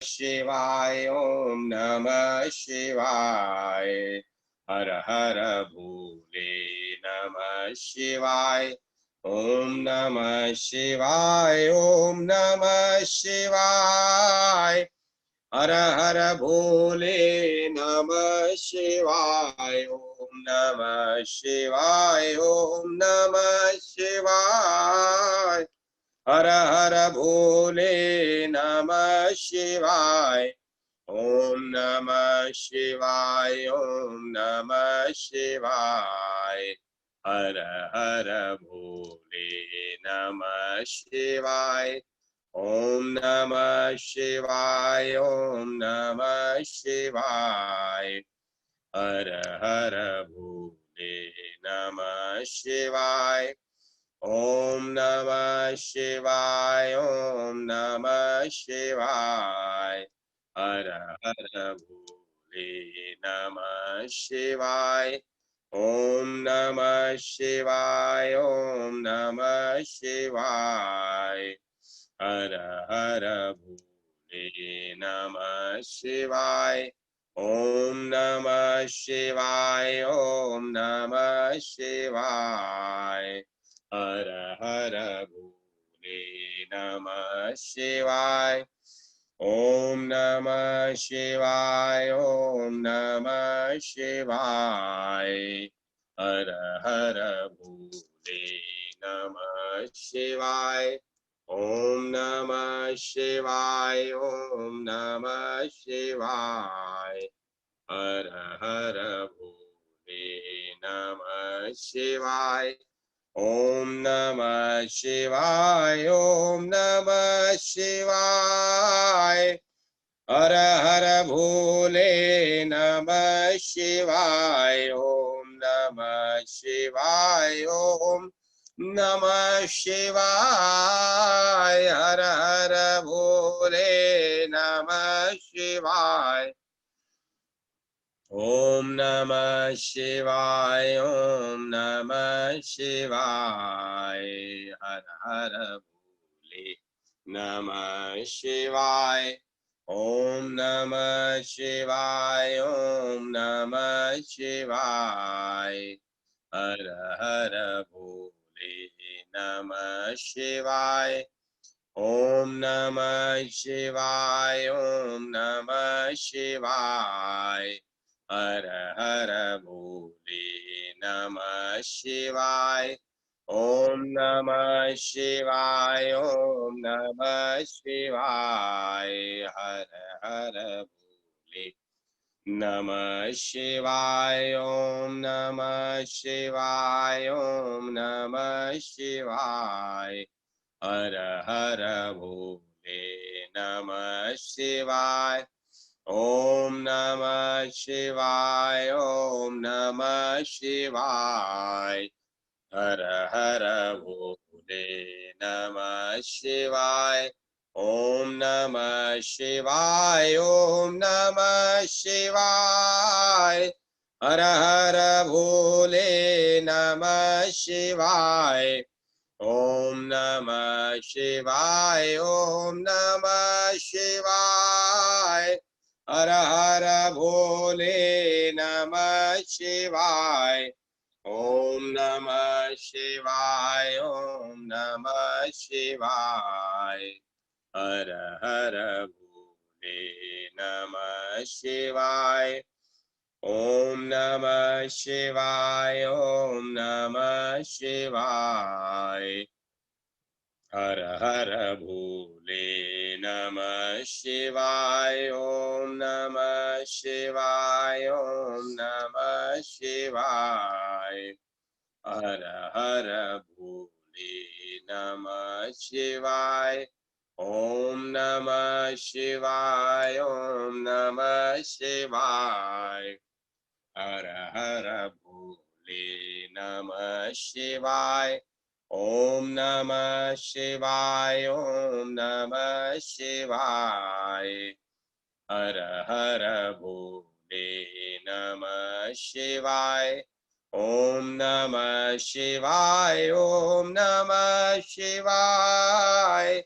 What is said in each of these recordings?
शिवाय ओम नमः शिवाय। हर हर भोले नमः शिवाय ओम नमः शिवाय ओम नमः शिवाय। हर हर भोले नमः शिवाय ओम नमः शिवाय ओम नमः शिवाय। हर हर भोले नमः शिवाय ओम नमः शिवाय ओम नमः शिवाय। हर हर भोले नमः शिवाय ओम नमः शिवाय ओम नमः शिवाय। हर हर भोले नमः शिवाय ओम नमः शिवाय ओम नमः शिवाय। हर हर भोले नमः शिवाय ओम नमः शिवाय ओम नमः शिवाय। हर हर भोले नमः शिवाय ओम नमः शिवाय ओम नमः शिवाय। हर हर भोले नमः शिवाय ओम नमः शिवाय ओम नमः शिवाय। हर हर भोले नमः शिवाय ओम नमः शिवाय ओम नमः शिवाय। हर हर भोले नमः शिवाय ओम नमः शिवाय ओम नमः शिवाय। हर हर भोले नमः शिवाय ओम नमः शिवाय ओम नमः शिवाय। हर हर भोले नमः शिवाय ओम नमः शिवाय ओम नमः शिवाय। हर हर भोले नमः शिवाय ओम नमः शिवाय ओम नमः शिवाय। हर हर भोले नमः शिवाय ओम नमः शिवाय ओम नमः शिवाय। हर हर भोले नमः शिवाय ओम नमः शिवाय ओम नमः शिवाय। हर हर भोले नमः शिवाय ओम नमः शिवाय ओम नमः शिवाय। हर हर भोले नमः शिवाय ओम नमः शिवाय ओम नमः शिवाय। हर हर भोले नमः शिवाय ओम नमः शिवाय ओम नमः शिवाय। हर हर भोले नमः शिवाय ओम नमः शिवाय ओम नमः शिवाय। हर हर भोले नमः शिवाय ओम नमः शिवाय ओम नमः शिवाय। हर हर भोले नमः शिवाय ओम नमः शिवाय ओम नमः शिवाय। हर हर भोले नमः शिवाय ओम नमः शिवाय ओम नमः शिवाय। हर हर भोले नमः शिवाय ओम नमः शिवाय ओम नमः शिवाय। हर हर भोले नमः शिवाय ओम नमः शिवाय ओम नमः शिवाय। हर हर भोले नमः शिवाय ओम नमः शिवाय ओम नमः शिवाय।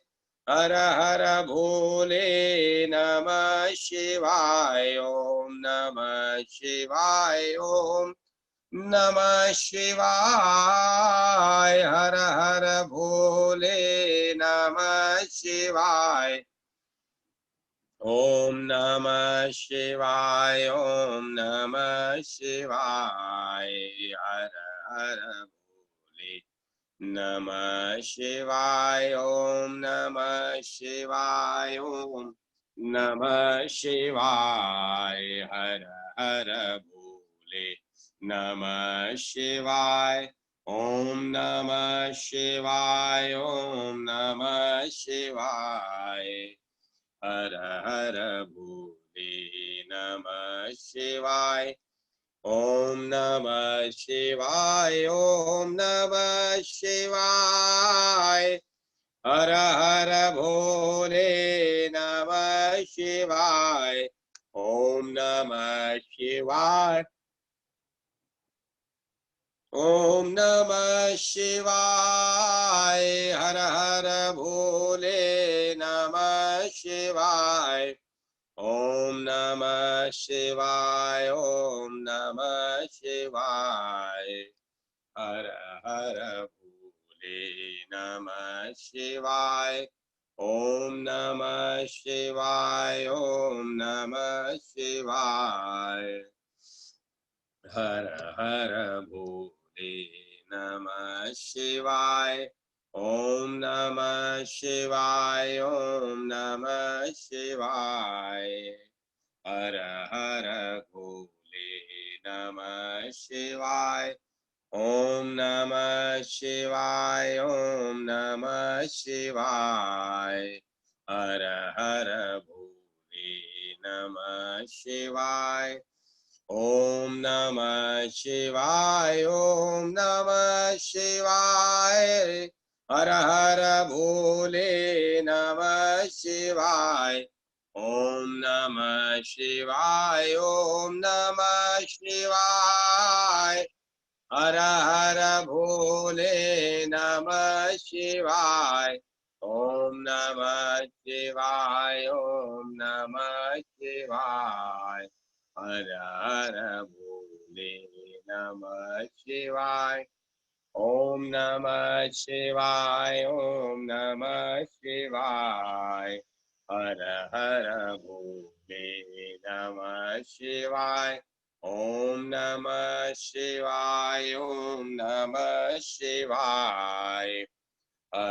हर हर भोले नमः शिवाय ओम नमः शिवाय ओम नमः शिवाय हर हर भोले नमः शिवाय ओम नमः शिवाय ओम नमः शिवाय हर हर भोले नमः शिवाय ओम नमः शिवाय ओम नमः शिवाय हर हर भोले नमः शिवाय ओम नमः शिवाय ओम नमः शिवाय हर हर भोले नमः शिवाय ओम नमः शिवाय ओम नमः शिवाय हर हर भोले नमः शिवाय ओम नमः शिवाय ओम नमः शिवाय हर हर भोले नमः शिवाय ओम नमः शिवाय ओम नमः शिवाय हर हर भोले नमः शिवाय ओम नमः शिवाय ओम नमः शिवाय हर हर भोले नमः शिवाय ओम नमः शिवाय ओम नमः शिवाय हर हर भोले नमः शिवाय ओम नमः शिवाय ओम नमः शिवाय हर हर भोले नमः शिवाय ओम नमः शिवाय ओम नमः शिवाय हर हर भोले नमः शिवाय ओम नमः शिवाय ओम नमः शिवाय हर हर भोले नमः शिवाय ओम नमः शिवाय ओम नमः शिवाय हर हर भोले नमः शिवाय ओम नमः शिवाय ओम नमः शिवाय हर हर भोले नमः शिवाय ओम नमः शिवाय ओम नमः शिवाय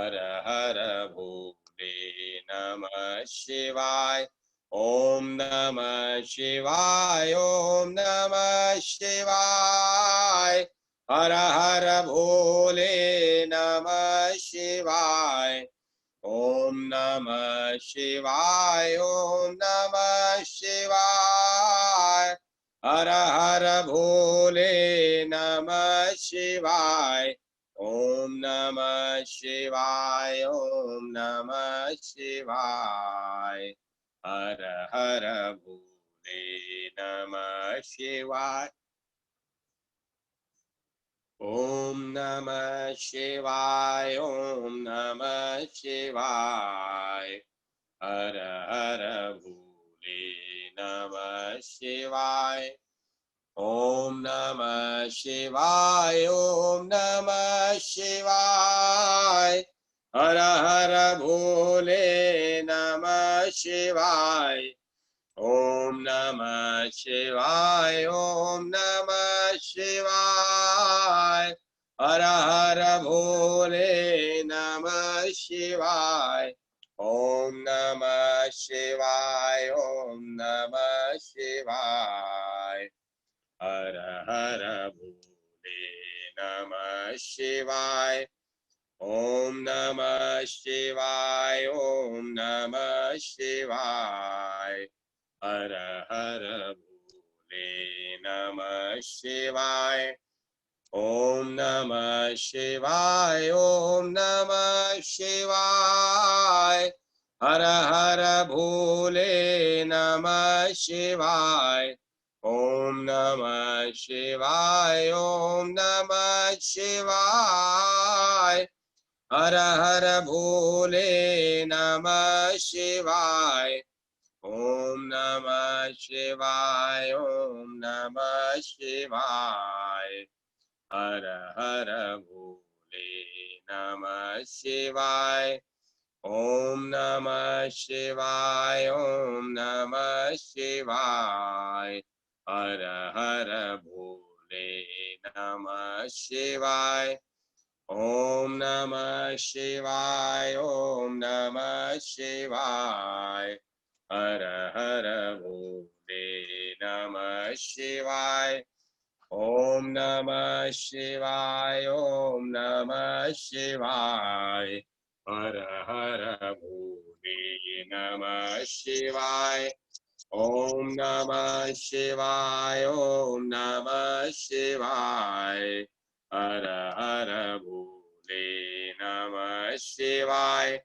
हर हर भोले नमः शिवाय ओम नमः शिवाय ओम नमः शिवाय हर हर भोले नमः शिवाय ओम नमः शिवाय ओम नमः शिवाय हर हर भोले नमः शिवाय ओम नमः शिवाय ओम नमः शिवाय हर हर भोले नमः शिवाय ओम नमः शिवाय ओम नमः शिवाय हर हर भोले नमः शिवाय ओम नमः शिवाय ओम नमः शिवाय हर हर भोले नमः शिवाय ओम नमः शिवाय ओम नमः शिवाय हर हर भोले नमः शिवाय ओम नमः शिवाय ओम नमः शिवाय हर हर भोले नमः शिवाय ओम नमः शिवाय ओम नमः शिवाय हर हर भोले नमः शिवाय ओम नमः शिवाय ओम नमः शिवाय हर हर भोले नमः शिवाय ओम नमः शिवाय ओम नमः शिवाय हर हर भोले नमः शिवाय। ओम नमः शिवाय, ओम नमः शिवाय। हर हर भोले नमः शिवाय। ओम नमः शिवाय, ओम नमः शिवाय। हर हर भोले नमः शिवाय। ओम नमः शिवाय, ओम नमः शिवाय। हर हर भोले नमः शिवाय। ओम नमः शिवाय, ओम नमः शिवाय। हर हर भोले नमः शिवाय। ओम नमः शिवाय, ओम नमः शिवाय। हर हर भोले नमः शिवाय।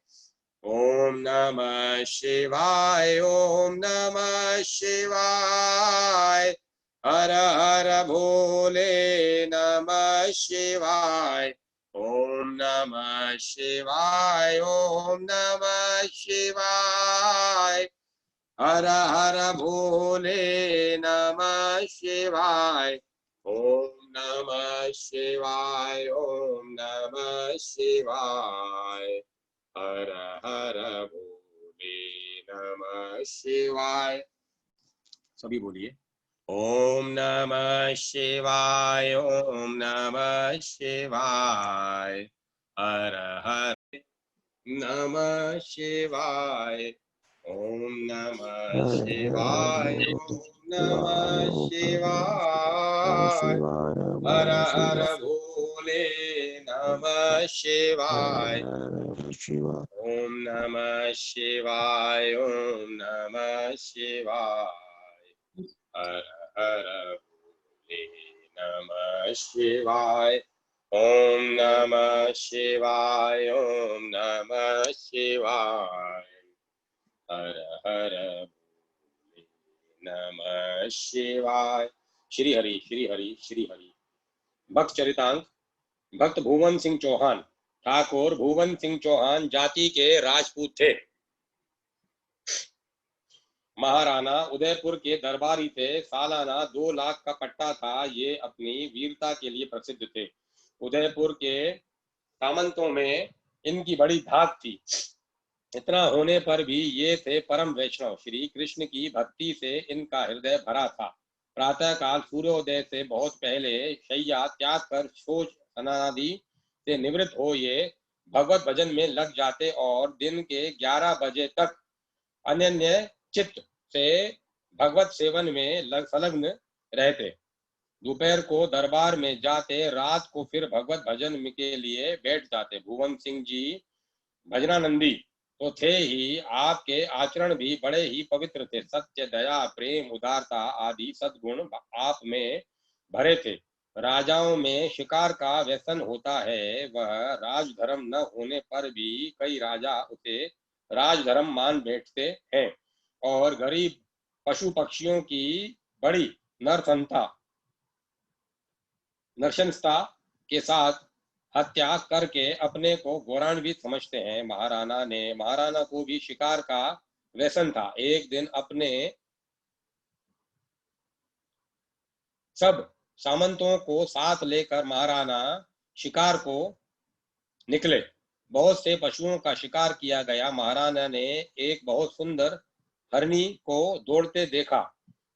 ओम नमः शिवाय, ओम नमः शिवाय। हर हर भोले नमः शिवाय। ओम नमः शिवाय, ओम नमः शिवाय। हर हर भोले नमः शिवाय। ओम नमः शिवाय, ओम नमः शिवाय। हर हर भोले नमः शिवाय। सभी बोलिए। ओम नमः शिवाय, ओम नमः शिवाय। हर हर नमः शिवाय। ओम नमः शिवाय, ओम नमः शिवाय। हर हर भोले नमः शिवाय। ओम नमः शिवाय, ओम नमः शिवाय। हर हर भोले नमः शिवाय। ओम नमः शिवाय, ओम नमः शिवाय। हर हर भोले नमः शिवाय। श्री हरि श्री हरि श्री हरि। भक्त चरितांक। भक्त भुवन सिंह चौहान। ठाकुर भुवन सिंह चौहान जाति के राजपूत थे। महाराणा उदयपुर के दरबारी थे। सालाना 2 लाख का पट्टा था। ये अपनी वीरता के लिए प्रसिद्ध थे। उदयपुर के सामंतों में इनकी बड़ी धाक थी। इतना होने पर भी ये थे परम वैष्णव। श्री कृष्ण की भक्ति से इनका हृदय भरा था। प्रातः काल सूर्योदय से बहुत पहले शैया त्याग कर शोच स्नानादि से निवृत्त हो ये भगवत भजन में लग जाते और दिन के 11 बजे तक अनन्य चित्त से भगवत सेवन में संलग्न रहते। दोपहर को दरबार में जाते, रात को फिर भगवत भजन के लिए बैठ जाते। भुवन सिंह जी भजनानंदी तो थे ही, आपके आचरण भी बड़े ही पवित्र थे। सत्य, दया, प्रेम, उदारता आदि सद्गुण आप में भरे थे। राजाओं में शिकार का व्यसन होता है। वह राजधर्म न होने पर भी कई राजा उसे राजधर्म मान बैठते हैं और गरीब पशु पक्षियों की बड़ी नरशंसता के साथ हत्या करके अपने को गौरवान्वित समझते हैं। महाराणा को भी शिकार का व्यसन था। एक दिन अपने सब सामंतों को साथ लेकर महाराणा शिकार को निकले। बहुत से पशुओं का शिकार किया गया। महाराणा ने एक बहुत सुंदर हरणी को दौड़ते देखा।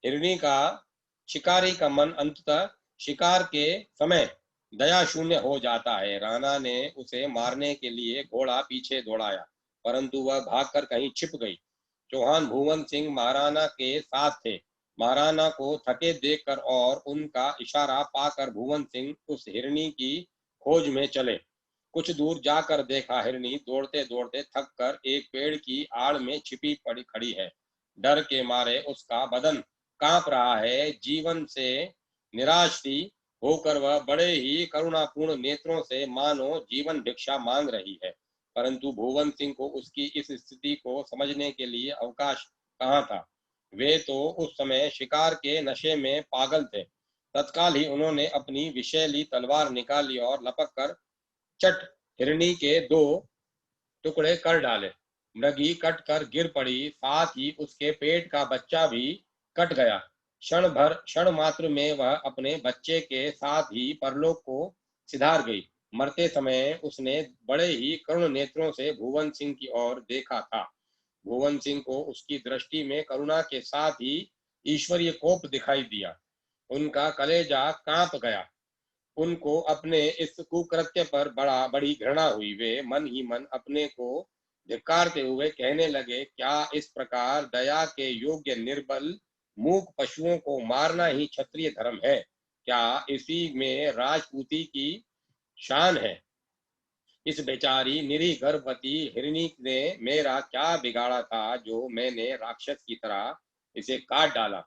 हिरणी का शिकारी का मन अंततः शिकार के समय दया शून्य हो जाता है। राणा ने उसे मारने के लिए घोड़ा पीछे दौड़ाया, परंतु वह भागकर कहीं छिप गई। चौहान भुवन सिंह महाराणा के साथ थे। महाराणा को थके देखकर और उनका इशारा पाकर भुवन सिंह उस हिरणी की खोज में चले। कुछ दूर जाकर देखा, हिरणी दौड़ते दौड़ते थक कर एक पेड़ की आड़ में छिपी पड़ी खड़ी है। डर के मारे उसका बदन कांप रहा है। जीवन से निराश थी होकर वह बड़े ही करुणापूर्ण नेत्रों से मानो जीवन भिक्षा मांग रही है, परंतु भुवन सिंह को उसकी इस स्थिति को समझने के लिए अवकाश कहाँ था। वे तो उस समय शिकार के नशे में पागल थे। तत्काल ही उन्होंने अपनी विषैली तलवार निकाली और लपक कर चट हिरणी के 2 टुकड़े कर डाले। मृगी कट कर गिर पड़ी, साथ ही उसके पेट का बच्चा भी कट गया। क्षण मात्र में वह अपने बच्चे के साथ ही परलोक को सिधार गई। मरते समय उसने बड़े ही करुण नेत्रों से भुवन सिंह की ओर देखा था। भुवन सिंह को उसकी दृष्टि में करुणा के साथ ही ईश्वरीय कोप दिखाई दिया। उनका कलेजा कांप गया। उनको अपने इस कुकृत्य पर बड़ी घृणा हुई। वे मन ही मन अपने को धिक्कारते हुए कहने लगे, क्या इस प्रकार दया के योग्य निर्बल मूक पशुओं को मारना ही क्षत्रिय धर्म है? क्या इसी में राजपूती की शान है? इस बेचारी निरीह गर्भवती हिरणी ने मेरा क्या बिगाड़ा था जो मैंने राक्षस की तरह इसे काट डाला?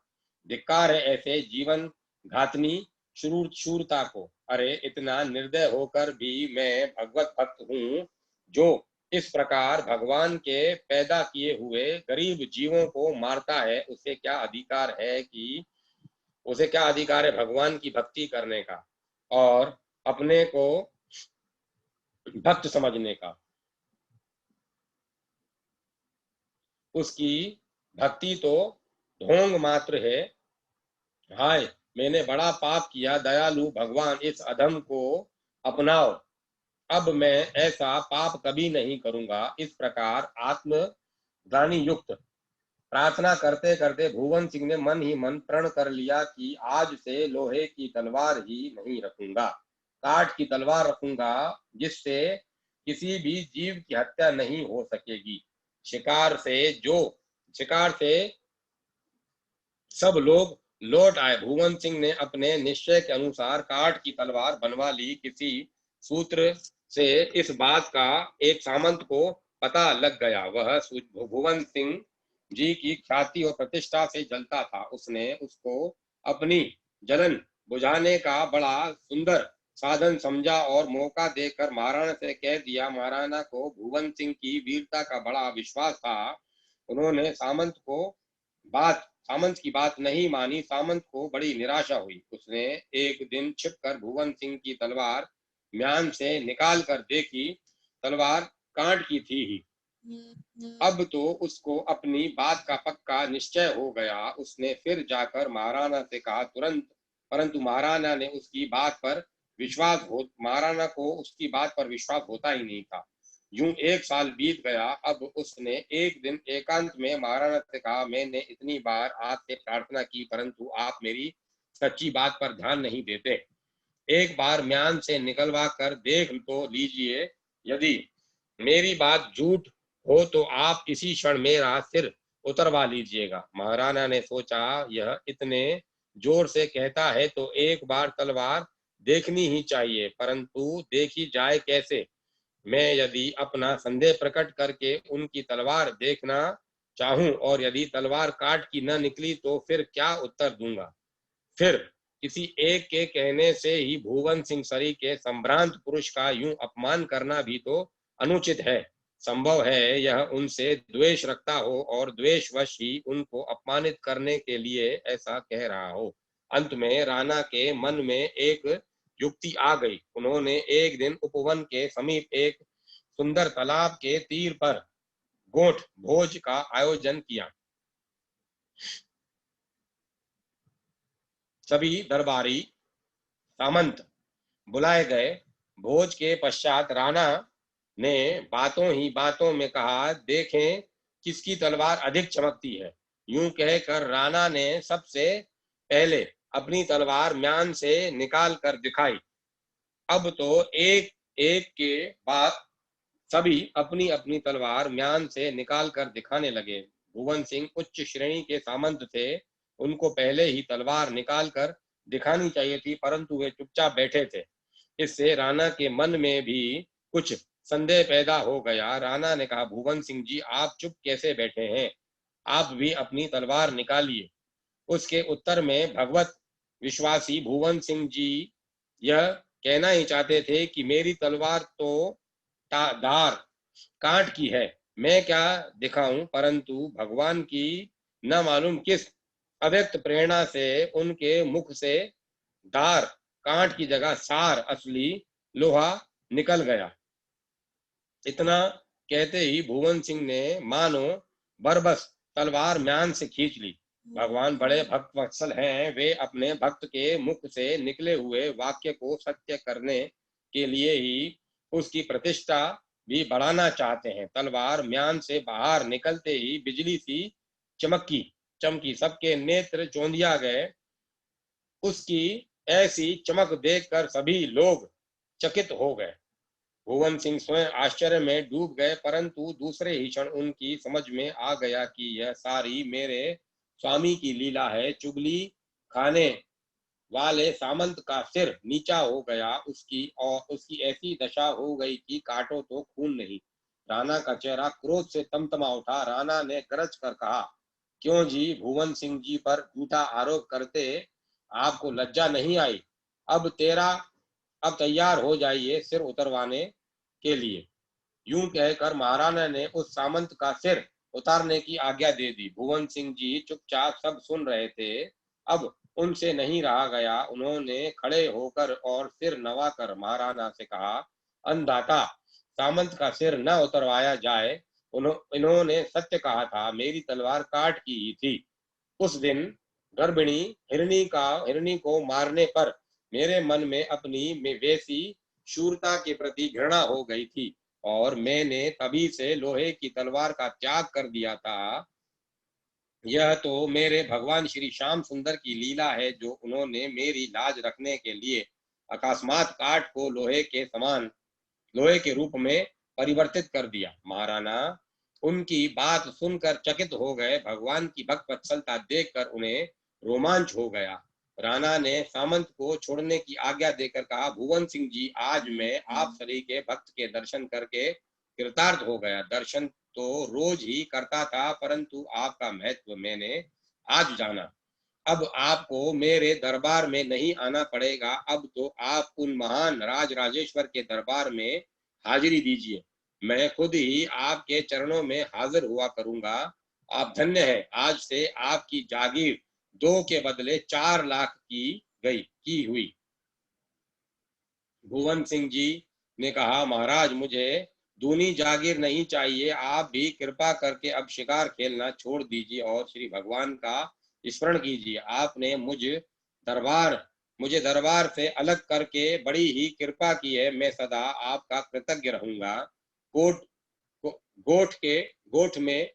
धिक्कार है ऐसे जीवन घातनी शूरता को। अरे इतना निर्दय होकर भी मैं भगवत भक्त हूँ जो इस प्रकार भगवान के पैदा किए हुए गरीब जीवों को मारता है। उसे क्या अधिकार है भगवान की भक्ति करने का और अपने को भक्त समझने का? उसकी भक्ति तो ढोंग मात्र है। हाय, मैंने बड़ा पाप किया। दयालु भगवान, इस अधम को अपनाओ। अब मैं ऐसा पाप कभी नहीं करूंगा। इस प्रकार आत्मग्लानि युक्त प्रार्थना करते करते भुवन सिंह ने मन ही मन प्रण कर लिया कि आज से लोहे की तलवार ही नहीं रखूंगा, काठ की तलवार रखूंगा, जिससे किसी भी जीव की हत्या नहीं हो सकेगी। शिकार से सब लोग लौट आए। भुवन सिंह ने अपने निश्चय के अनुसार काठ की तलवार बनवा ली। किसी सूत्र से इस बात का एक सामंत को पता लग गया। वह भुवन सिंह जी की ख्याति और प्रतिष्ठा से जलता था। उसने उसको अपनी जलन बुझाने का बड़ा सुंदर साधन समझा और मौका देकर महाराणा से कह दिया। महाराणा को भुवन सिंह की वीरता का बड़ा विश्वास था। उन्होंने सामंत की बात नहीं मानी। सामंत को बड़ी निराशा हुई। उसने एक दिन छिपकर भुवन सिंह की तलवार म्यान से निकाल कर देखी। तलवार कांट की थी ही। अब तो उसको अपनी बात का पक्का निश्चय हो गया। उसने फिर जाकर महाराणा से कहा तुरंत, परंतु महाराणा को उसकी बात पर विश्वास होता ही नहीं था। यूं 1 साल बीत गया। अब उसने एक दिन एकांत में महाराणा से कहा, मैंने इतनी बार आपसे प्रार्थना की परंतु आप मेरी सच्ची बात पर ध्यान नहीं देते। एक बार म्यान से निकलवा कर देख तो लीजिए। यदि मेरी बात झूठ हो तो आप इसी क्षण मेरा सिर उतरवा लीजिएगा। महाराणा ने सोचा, यह इतने जोर से कहता है तो एक बार तलवार देखनी ही चाहिए, परंतु देखी जाए कैसे? मैं यदि अपना संदेह प्रकट करके उनकी तलवार देखना चाहूं और यदि तलवार काट की न निकली तो फिर क्या उत्तर दूंगा? फिर किसी एक के कहने से ही भुवन सिंह सरी के संभ्रांत पुरुष का यूं अपमान करना भी तो अनुचित है। संभव है यह उनसे द्वेष रखता हो और द्वेषवश ही उनको अपमानित करने के लिए ऐसा कह रहा हो। अंत में राणा के मन में एक युक्ति आ गई। उन्होंने एक दिन उपवन के समीप एक सुंदर तालाब के तीर पर गोठ भोज का आयोजन किया। सभी दरबारी सामंत बुलाए गए। भोज के पश्चात राणा ने बातों ही बातों में कहा, देखें किसकी तलवार अधिक चमकती है। यूं कहकर राणा ने सबसे पहले अपनी तलवार म्यान से निकाल कर दिखाई। अब तो एक एक के बाद सभी अपनी अपनी तलवार म्यान से निकाल कर दिखाने लगे। भुवन सिंह उच्च श्रेणी के सामंत थे। उनको पहले ही तलवार निकाल कर दिखानी चाहिए थी, परंतु वे चुपचाप बैठे थे। इससे राणा के मन में भी कुछ संदेह पैदा हो गया। राणा ने कहा, भुवन सिंह जी, आप चुप कैसे बैठे हैं? आप भी अपनी तलवार निकालिए। उसके उत्तर में भगवत विश्वासी भुवन सिंह जी यह कहना ही चाहते थे कि मेरी तलवार तो धार कांट की है, मैं क्या दिखाऊं? परंतु भगवान की न मालूम किस अव्यक्त प्रेरणा से उनके मुख से धार कांट की जगह सार असली लोहा निकल गया। इतना कहते ही भुवन सिंह ने मानो बरबस तलवार म्यान से खींच ली। भगवान बड़े भक्त वत्सल हैं, वे अपने भक्त के मुख से निकले हुए वाक्य को सत्य करने के लिए ही उसकी प्रतिष्ठा भी बढ़ाना चाहते हैं। तलवार म्यान से बाहर निकलते ही बिजली सी चमकी, सबके नेत्र चौंधिया गए। उसकी ऐसी चमक देखकर सभी लोग चकित हो गए। भुवन सिंह स्वयं आश्चर्य में डूब गए, परंतु दूसरे ही क्षण उनकी समझ में आ गया कि यह सारी मेरे स्वामी की लीला है। चुगली खाने वाले सामंत का सिर नीचा हो गया, उसकी ऐसी दशा हो गई कि काटो तो खून नहीं। राणा का चेहरा क्रोध से तमतमा उठा। राणा ने गरज कर कहा, क्यों जी, भुवन सिंह जी पर झूठा आरोप करते आपको लज्जा नहीं आई? अब तैयार हो जाइए सिर उतरवाने के लिए। यूं कहकर महाराणा ने उस सामंत का सिर उतारने की आज्ञा दे दी। भुवन सिंह जी चुपचाप सब सुन रहे थे। अब उनसे नहीं रहा गया। उन्होंने खड़े होकर और सिर नवाकर महाराणा से कहा, अन्नदाता, सामंत का सिर न उतरवाया जाए। इन्होंने सत्य कहा था, मेरी तलवार काट की ही थी। उस दिन गर्भिणी हिरणी को मारने पर मेरे मन में अपनी वैसी शूरता के प्रति घृणा हो गई थी और मैंने तभी से लोहे की तलवार का त्याग कर दिया था। यह तो मेरे भगवान श्री श्याम सुंदर की लीला है, जो उन्होंने मेरी लाज रखने के लिए अकस्मात काठ को लोहे के रूप में परिवर्तित कर दिया। महाराणा उनकी बात सुनकर चकित हो गए। भगवान की भक्त वत्सलता देखकर उन्हें रोमांच हो गया। राणा ने सामंत को छोड़ने की आज्ञा देकर कहा, भुवन सिंह जी, आज मैं आप सभी के भक्त के दर्शन करके कृतार्थ हो गया। दर्शन तो रोज ही करता था, परंतु आपका महत्व मैंने आज जाना। अब आपको मेरे दरबार में नहीं आना पड़ेगा। अब तो आप उन महान राज राजेश्वर के दरबार में हाजिरी दीजिए। मैं खुद ही आपके चरणों में हाजिर हुआ करूंगा। आप धन्य हैं। आज से आपकी जागीर 2 के बदले 4 लाख की हुई। भुवन सिंह जी ने कहा, महाराज, मुझे दूनी जागीर नहीं चाहिए। आप भी कृपा करके अब शिकार खेलना छोड़ दीजिए और श्री भगवान का स्मरण कीजिए। आपने मुझे दरबार से अलग करके बड़ी ही कृपा की है। मैं सदा आपका कृतज्ञ रहूंगा। कोट गोठ में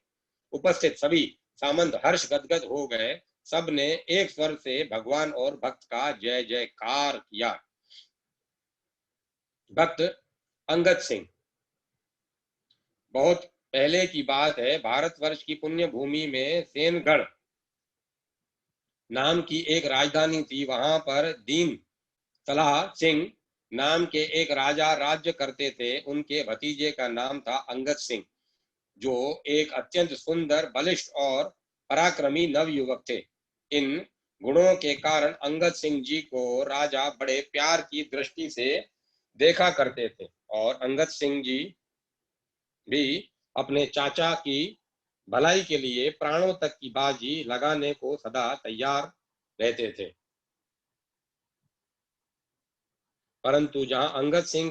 उपस्थित सभी सामंत हर्ष गदगद हो गए। सबने एक स्वर से भगवान और भक्त का जय जयकार किया। भक्त अंगद सिंह। बहुत पहले की बात है। भारतवर्ष की पुण्य भूमि में सेनगढ़ नाम की एक राजधानी थी। वहां पर दीन सलाह सिंह नाम के एक राजा राज्य करते थे। उनके भतीजे का नाम था अंगद सिंह, जो एक अत्यंत सुंदर, बलिष्ठ और पराक्रमी नवयुवक थे। इन गुणों के कारण अंगद सिंह जी को राजा बड़े प्यार की दृष्टि से देखा करते थे और अंगद सिंह जी भी अपने चाचा की भलाई के लिए प्राणों तक की बाजी लगाने को सदा तैयार रहते थे। परंतु जहां अंगद सिंह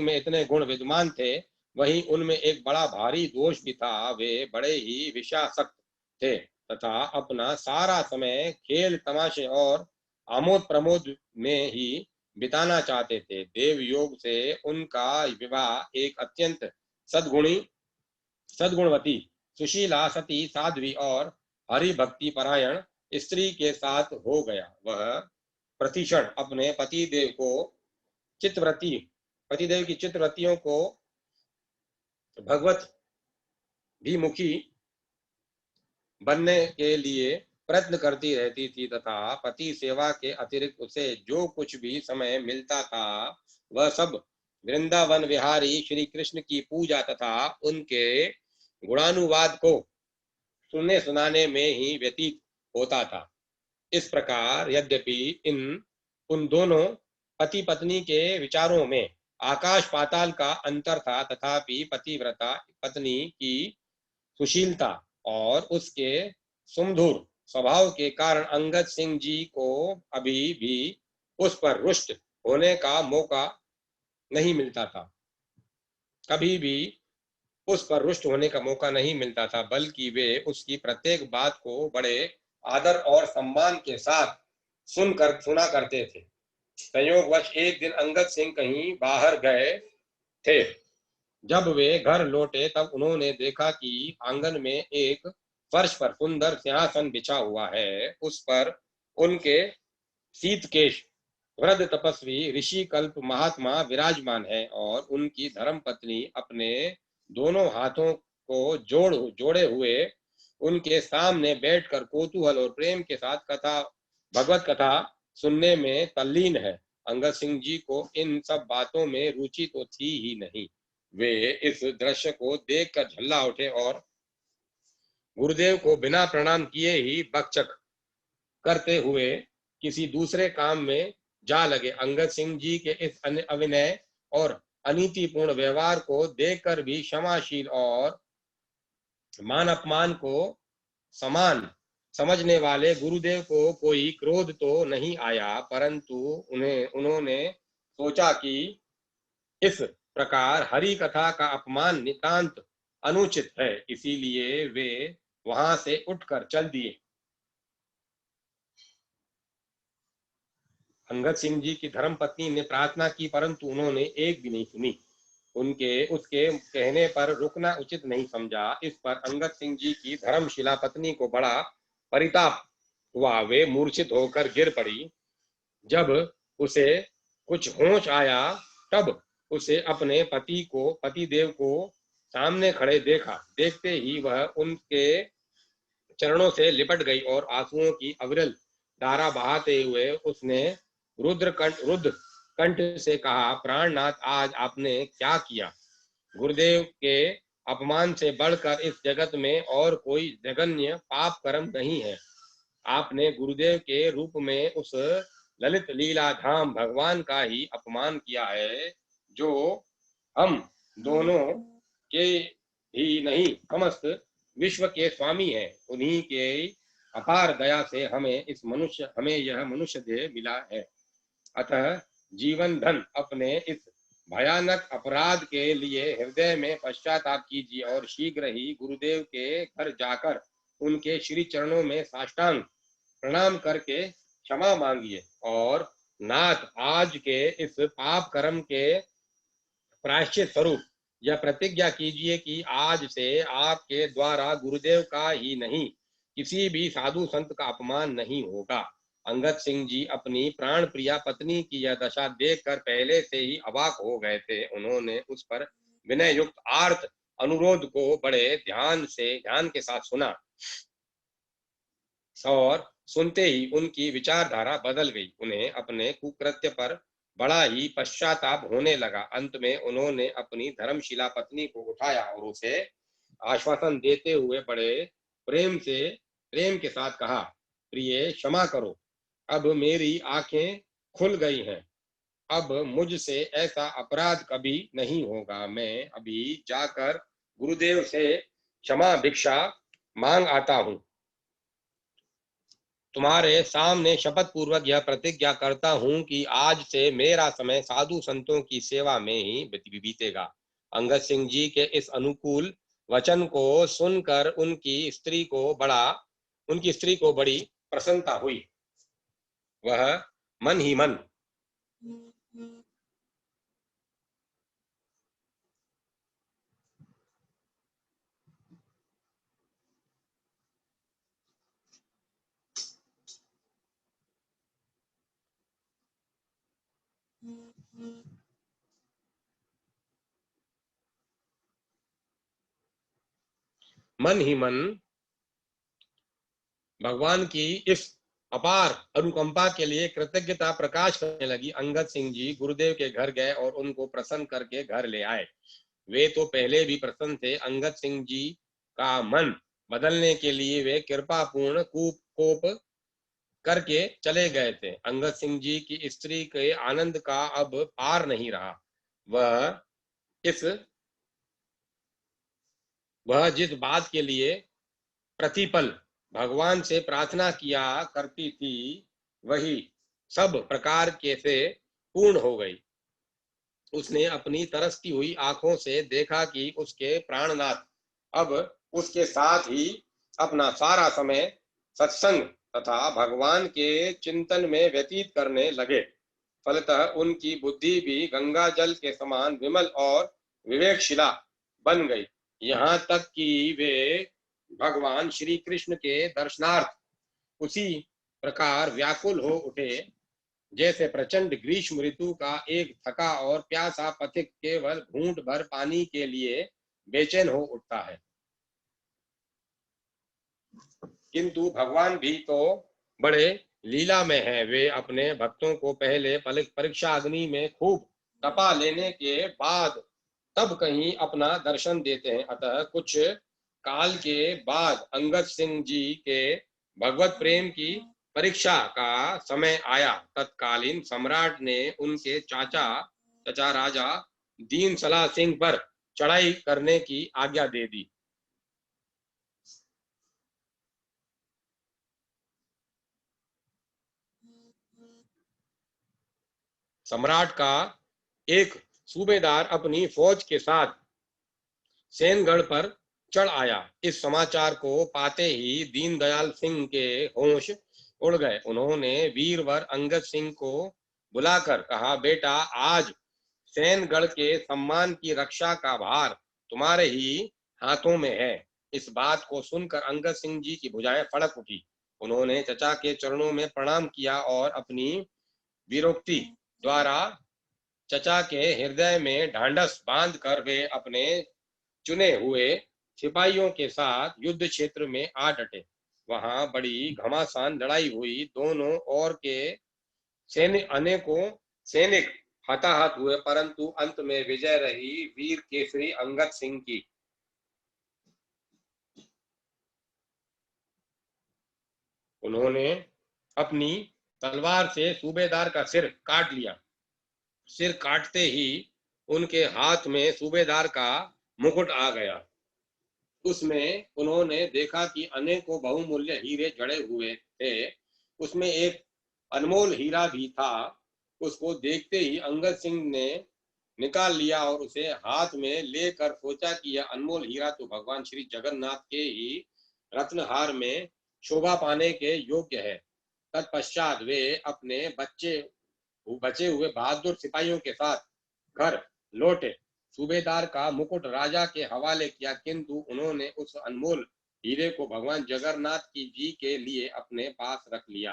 में इतने गुण विद्यमान थे, वहीं उनमें एक बड़ा भारी दोष भी था। वे बड़े ही विषयासक्त थे तथा अपना सारा समय खेल तमाशे और आमोद प्रमोद में ही बिताना चाहते थे। देव योग से उनका विवाह एक अत्यंत सद्गुणवती, सुशीला, सती, साध्वी और हरि भक्ति परायण स्त्री के साथ हो गया। वह प्रतिक्षण अपने पतिदेव की चित्रवतियों को भगवत विमुखी बनने के लिए प्रयत्न करती रहती थी तथा पति सेवा के अतिरिक्त उसे जो कुछ भी समय मिलता था, वह सब वृंदावन विहारी श्री कृष्ण की पूजा तथा उनके गुणानुवाद को सुनने सुनाने में ही व्यतीत होता था। इस प्रकार यद्यपि उन दोनों पति पत्नी के विचारों में आकाश पाताल का अंतर था, तथापि पतिव्रता पत्नी की सुशीलता और उसके सुमधुर स्वभाव के कारण अंगद सिंह जी को अभी भी उस पर रुष्ट होने का मौका नहीं मिलता था, कभी भी उस पर रुष्ट होने का मौका नहीं मिलता था, बल्कि वे उसकी प्रत्येक बात को बड़े आदर और सम्मान के साथ सुना करते थे। संयोगवश एक दिन अंगद सिंह कहीं बाहर गए थे। जब वे घर लौटे तब उन्होंने देखा कि आंगन में एक फर्श पर सुंदर सिंहासन बिछा हुआ है। उस पर उनके शीतकेश वृद्ध तपस्वी ऋषि कल्प महात्मा विराजमान है और उनकी धर्म पत्नी अपने दोनों हाथों को जोड़े हुए उनके सामने बैठकर कौतूहल और प्रेम के साथ भगवत कथा सुनने में तल्लीन है। अंगद सिंह जी को इन सब बातों में रुचि तो थी ही नहीं। वे इस दृश्य को देखकर झल्ला उठे और गुरुदेव को बिना प्रणाम किए ही बकचक करते हुए किसी दूसरे काम में जा लगे। अंगद सिंह जी के इस अविनय और अनीतिपूर्ण व्यवहार को देखकर भी क्षमाशील और मान अपमान को समान समझने वाले गुरुदेव को कोई क्रोध तो नहीं आया, परंतु उन्होंने सोचा कि इस प्रकार हरि कथा का अपमान नितांत अनुचित है, इसीलिए वे वहां से उठकर चल दिए। अंगद सिंह जी की धर्मपत्नी ने प्रार्थना की, परंतु उन्होंने एक भी नहीं सुनी। उसके कहने पर रुकना उचित नहीं समझा। इस पर अंगद सिंह जी की धर्मशिला पत्नी को बड़ा परिताप हुआ। वे मूर्छित होकर गिर पड़ी। जब उसे कुछ होश आया तब उसे अपने पतिदेव को सामने खड़े देखा। देखते ही वह उनके चरणों से लिपट गई और आंसुओं की अविरल धारा बहाते हुए उसने रुद्र कंठ से कहा, प्राणनाथ, आज आपने क्या किया? गुरुदेव के अपमान से बढ़कर इस जगत में और कोई जघन्य पाप कर्म नहीं है। आपने गुरुदेव के रूप में उस ललित लीला धाम भगवान का ही अपमान किया है, जो हम दोनों के ही नहीं समस्त विश्व के स्वामी हैं। उन्हीं के अपार दया से हमें यह मनुष्य देह मिला है। अतः जीवन धन अपने इस भयानक अपराध के लिए हृदय में पश्चाताप कीजिए और शीघ्र ही गुरुदेव के घर जाकर उनके श्री चरणों में साष्टांग प्रणाम करके क्षमा मांगिए और नाथ, आज के इस पाप कर्म के प्रायश्चित स्वरूप यह प्रतिज्ञा कीजिए कि आज से आपके द्वारा गुरुदेव का ही नहीं किसी भी साधु संत का अपमान नहीं होगा। अंगद सिंह जी अपनी प्राण प्रिया पत्नी की यह दशा देखकर पहले से ही अवाक हो गए थे। उन्होंने उस पर विनय युक्त आर्त अनुरोध को बड़े ध्यान के साथ सुना और सुनते ही उनकी विचारधारा बदल गई। उन्हें अपने कुकृत्य पर बड़ा ही पश्चाताप होने लगा। अंत में उन्होंने अपनी धर्मशिला पत्नी को उठाया और उसे आश्वासन देते हुए बड़े प्रेम के साथ कहा, प्रिय, क्षमा करो, अब मेरी आंखें खुल गई हैं। अब मुझसे ऐसा अपराध कभी नहीं होगा। मैं अभी जाकर गुरुदेव से क्षमा भिक्षा मांग आता हूँ। तुम्हारे सामने शपथ पूर्वक यह प्रतिज्ञा करता हूं कि आज से मेरा समय साधु संतों की सेवा में ही बीतेगा। अंगद सिंह जी के इस अनुकूल वचन को सुनकर उनकी स्त्री को बड़ी प्रसन्नता हुई। वह मन ही मन मन ही मन भगवान की इस अपार अनुकंपा के लिए कृतज्ञता प्रकाश करने लगी। अंगद सिंह जी गुरुदेव के घर गए और उनको प्रसन्न करके घर ले आए। वे तो पहले भी प्रसन्न थे। अंगद सिंह जी का मन बदलने के लिए वे कृपापूर्ण कोप करके चले गए थे। अंगद सिंह जी की स्त्री के आनंद का अब पार नहीं रहा। वह इस वह जिस बात के लिए प्रतिपल भगवान से प्रार्थना किया करती थी, वही सब प्रकार के से पूर्ण हो गई। उसने अपनी तरसती हुई आंखों से देखा कि उसके प्राणनाथ अब उसके साथ ही अपना सारा समय सत्संग तथा भगवान के चिंतन में व्यतीत करने लगे। फलतः उनकी बुद्धि भी गंगा जल के समान विमल और विवेकशिला बन गई, यहाँ तक कि वे भगवान श्री कृष्ण के दर्शनार्थ उसी प्रकार व्याकुल हो उठे जैसे प्रचंड ग्रीष्म ऋतु का एक थका और प्यासा पथिक केवल घूंट भर पानी के लिए बेचैन हो उठता है। किंतु भगवान भी तो बड़े लीला में है। वे अपने भक्तों को पहले परीक्षा अग्नि में खूब तपा लेने के बाद तब कहीं अपना दर्शन देते हैं। अतः कुछ काल के बाद अंगद सिंह जी के भगवत प्रेम की परीक्षा का समय आया। तत्कालीन सम्राट ने उनके चचा राजा दीन सलाह सिंह पर चढ़ाई करने की आज्ञा दे दी। सम्राट का एक सूबेदार अपनी फौज के साथ सेनगढ़ पर चढ़ आया। इस समाचार को पाते ही दीनदयाल सिंह के होश उड़ गए। उन्होंने वीरवर अंगद सिंह को बुलाकर कहा, बेटा, आज सेनगढ़ के सम्मान की रक्षा का भार तुम्हारे ही हाथों में है। इस बात को सुनकर अंगद सिंह जी की भुजाएं फड़क उठी। उन्होंने चचा के चरणों में प्रणाम किया और अपनी वीरोक्ति द्वारा चचा के हृदय में ढांढस बांधकर वे अपने चुने हुए सिपाहियों के साथ युद्ध क्षेत्र में आ डटे। वहां बड़ी घमासान लड़ाई हुई। दोनों ओर के अनेकों सैनिक हताहत हुए, परंतु अंत में विजय रही वीर केसरी अंगद सिंह की। उन्होंने अपनी तलवार से सूबेदार का सिर काट लिया। सिर काटते ही उनके हाथ में सूबेदार का मुकुट आ गया। उसमें उन्होंने देखा कि अनेकों बहुमूल्य हीरे जड़े हुए थे। उसमें एक अनमोल हीरा भी था। उसको देखते ही अंगद सिंह ने निकाल लिया और उसे हाथ में लेकर सोचा कि यह अनमोल हीरा तो भगवान श्री जगन्नाथ के ही रत्नहार में शोभा पाने के योग्य है। तत्पश्चात वे अपने बचे हुए बहादुर सिपाहियों के साथ घर लौटे। सूबेदार का मुकुट राजा के हवाले किया, किंतु उन्होंने उस अनमोल हीरे को भगवान जगन्नाथ की जी के लिए अपने पास रख लिया।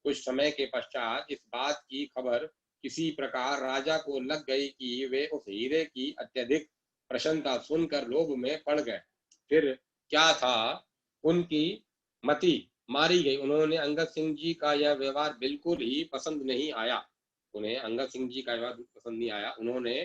कुछ समय के पश्चात इस बात की खबर किसी प्रकार राजा को लग गई कि वे उस हीरे की अत्यधिक प्रशंसा सुनकर लोभ में पड़ गए। फिर क्या था, उनकी मति मारी गई। उन्होंने अंगद सिंह जी का यह व्यवहार बिल्कुल ही पसंद नहीं आया। उन्हें अंगद सिंह जी का व्यवहार पसंद नहीं आया। उन्होंने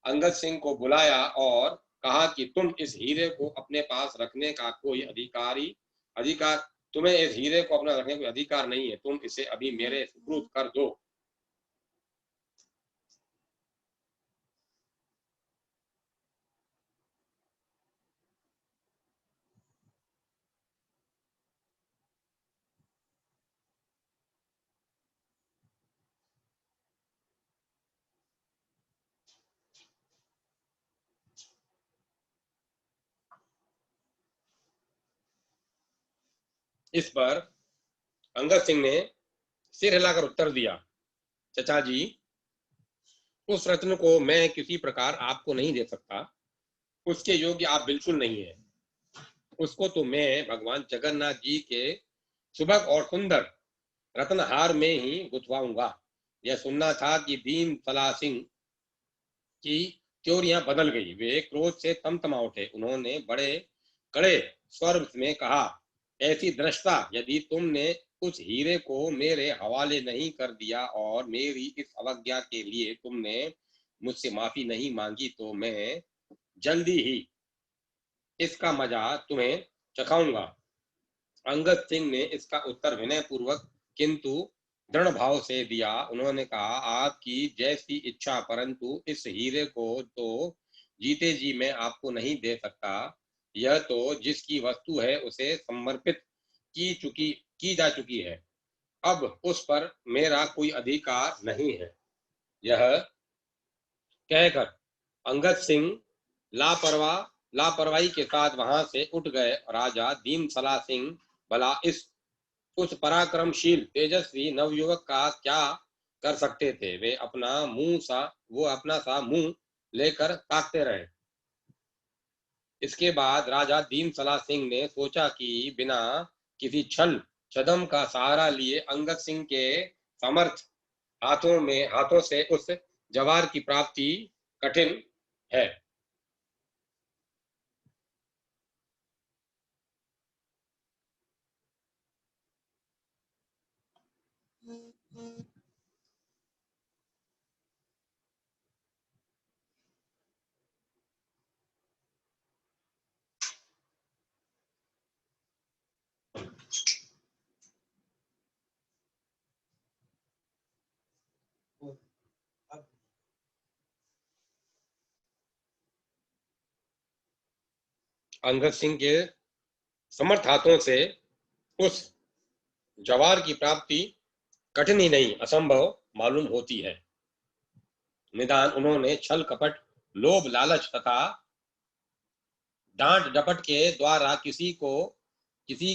अंगद सिंह को बुलाया और कहा कि तुम इस हीरे को अपने पास रखने का कोई अधिकार तुम्हें इस हीरे को अपना रखने का अधिकार नहीं है। तुम इसे अभी मेरे सुपुर्द कर दो। इस पर अंगद सिंह ने सिर हिलाकर उत्तर दिया, चचा जी, उस रत्न को मैं किसी प्रकार आपको नहीं दे सकता। उसके योग्य आप बिल्कुल नहीं है। उसको तो मैं भगवान जगन्नाथ जी के सुभग और सुंदर रत्नहार में ही गुथवाऊंगा। यह सुनना था कि दीन सलाह सिंह की त्योरियां बदल गई। वे क्रोध से तमतमा उठे। उन्होंने बड़े कड़े स्वर में कहा, ऐसी दृष्टा, यदि तुमने उस हीरे को मेरे हवाले नहीं कर दिया और मेरी इस अवज्ञा के लिए तुमने मुझसे माफी नहीं मांगी तो मैं जल्दी ही इसका मजा तुम्हें चखाऊंगा। अंगद सिंह ने इसका उत्तर विनय पूर्वक किंतु दृढ़ भाव से दिया। उन्होंने कहा, आपकी जैसी इच्छा, परंतु इस हीरे को तो जीते जी मैं आपको नहीं दे सकता। यह तो जिसकी वस्तु है उसे समर्पित की जा चुकी है। अब उस पर मेरा कोई अधिकार नहीं है। यह कहकर अंगद सिंह लापरवाही के साथ वहां से उठ गए। राजा दीन सलाह सिंह भला उस पराक्रमशील तेजस्वी नवयुवक का क्या कर सकते थे। वे अपना सा मुंह लेकर ताकते रहे। इसके बाद राजा दीन सलाह सिंह ने सोचा कि बिना किसी छल छदम का सहारा लिए अंगद सिंह के समर्थ हाथों से उस जवार की प्राप्ति कठिन है। अंगद सिंह के समर्थ हाथों से उस जवार की प्राप्ति कठिन ही नहीं असंभव मालूम होती है। निदान उन्होंने छल कपट लोभ लालच तथा डांट डपट के द्वारा किसी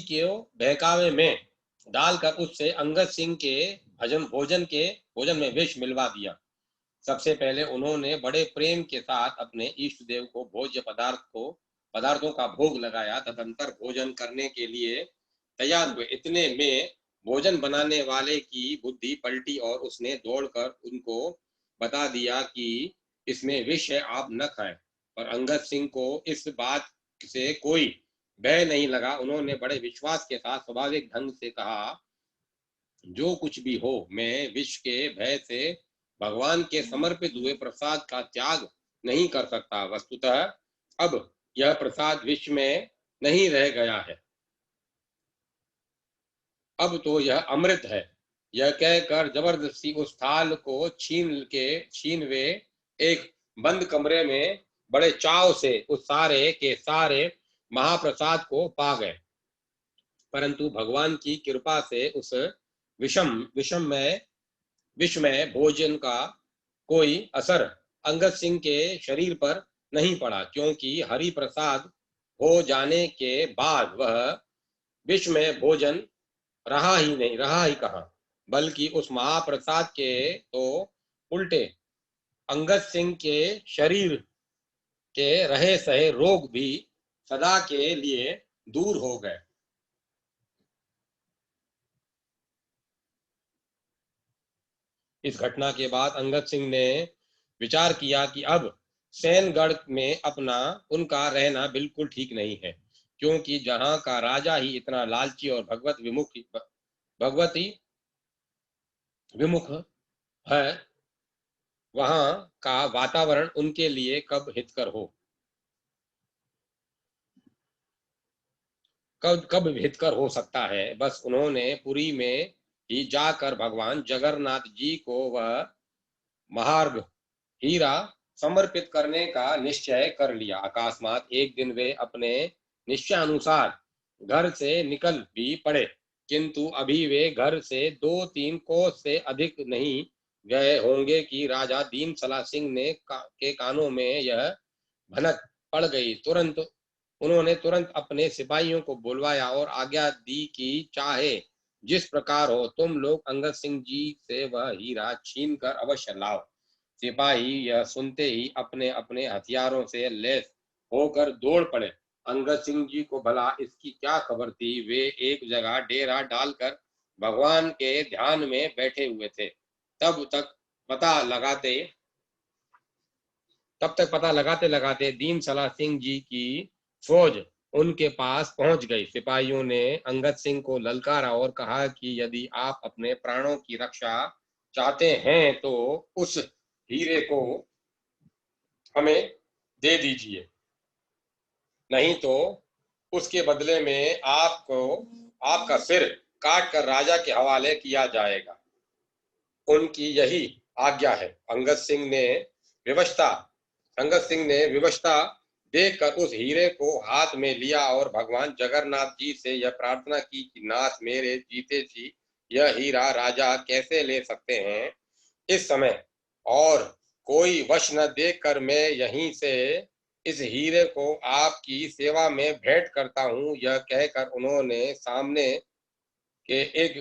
के बहकावे में डालकर उससे अंगद सिंह के भोजन में विष मिलवा दिया। सबसे पहले उन्होंने बड़े प्रेम के साथ अपने इष्ट देव को भोज्य पदार्थों का भोग लगाया। तदंतर भोजन करने के लिए तैयार हुए। इतने में भोजन बनाने वाले की बुद्धि पलटी और उसने दौड़कर उनको बता दिया कि इसमें विष है, आप न खाएं। पर अंगद सिंह को इस बात से कोई भय नहीं लगा। उन्होंने बड़े विश्वास के साथ स्वाभाविक ढंग से कहा, जो कुछ भी हो, मैं विष के भय से भगवान के समर्पित हुए प्रसाद का त्याग नहीं कर सकता। वस्तुतः अब यह प्रसाद विष में नहीं रह गया है, अब तो यह अमृत है। यह कहकर जबरदस्ती उस थाल को छीन वे एक बंद कमरे में बड़े चाव से उस सारे के सारे महाप्रसाद को पा गए। परंतु भगवान की कृपा से उस विषमय भोजन का कोई असर अंगद सिंह के शरीर पर नहीं पड़ा, क्योंकि हरि प्रसाद हो जाने के बाद वह विषमय भोजन रहा ही कहाँ, बल्कि उस महाप्रसाद के तो उल्टे अंगद सिंह के शरीर के रहे सहे रोग भी सदा के लिए दूर हो गए। इस घटना के बाद अंगद सिंह ने विचार किया कि अब सैनगढ़ में उनका रहना बिल्कुल ठीक नहीं है, क्योंकि जहां का राजा ही इतना लालची और भगवती विमुख है, वहां का वातावरण उनके लिए कब हितकर हो सकता है। बस उन्होंने पुरी में ही जाकर भगवान जगन्नाथ जी को वह महार्घ हीरा समर्पित करने का निश्चय कर लिया। अकस्मात एक दिन वे अपने निश्चयानुसार घर से निकल भी पड़े, किंतु अभी वे घर से 2-3 कोस से अधिक नहीं गए होंगे कि राजा दीन सलाह सिंह के कानों में यह भनक पड़ गई। उन्होंने तुरंत अपने सिपाहियों को बुलवाया और आज्ञा दी कि चाहे जिस प्रकार हो, तुम लोग अंगद सिंह जी से वह हीरा छीन कर अवश्य लाओ। सिपाही यह सुनते ही अपने अपने हथियारों से लैस होकर दौड़ पड़े। अंगद सिंह जी को भला इसकी क्या खबर थी। वे एक जगह डेरा डालकर भगवान के ध्यान में बैठे हुए थे। तब तक पता लगाते लगाते दीन सलाह सिंह जी की फौज उनके पास पहुंच गई। सिपाहियों ने अंगद सिंह को ललकारा और कहा कि यदि आप अपने प्राणों की रक्षा चाहते हैं तो उस हीरे को हमें दे दीजिए, नहीं तो उसके बदले में आपका सिर काट कर राजा के हवाले किया जाएगा। उनकी यही आज्ञा है। अंगद सिंह ने विवशता देखकर उस हीरे को हाथ में लिया और भगवान जगन्नाथ जी से यह प्रार्थना की कि नाथ, मेरे जीते जी यह हीरा राजा कैसे ले सकते हैं। इस समय और कोई वश न देकर मैं यहीं से इस हीरे को आपकी सेवा में भेंट करता हूँ। यह कहकर उन्होंने सामने के एक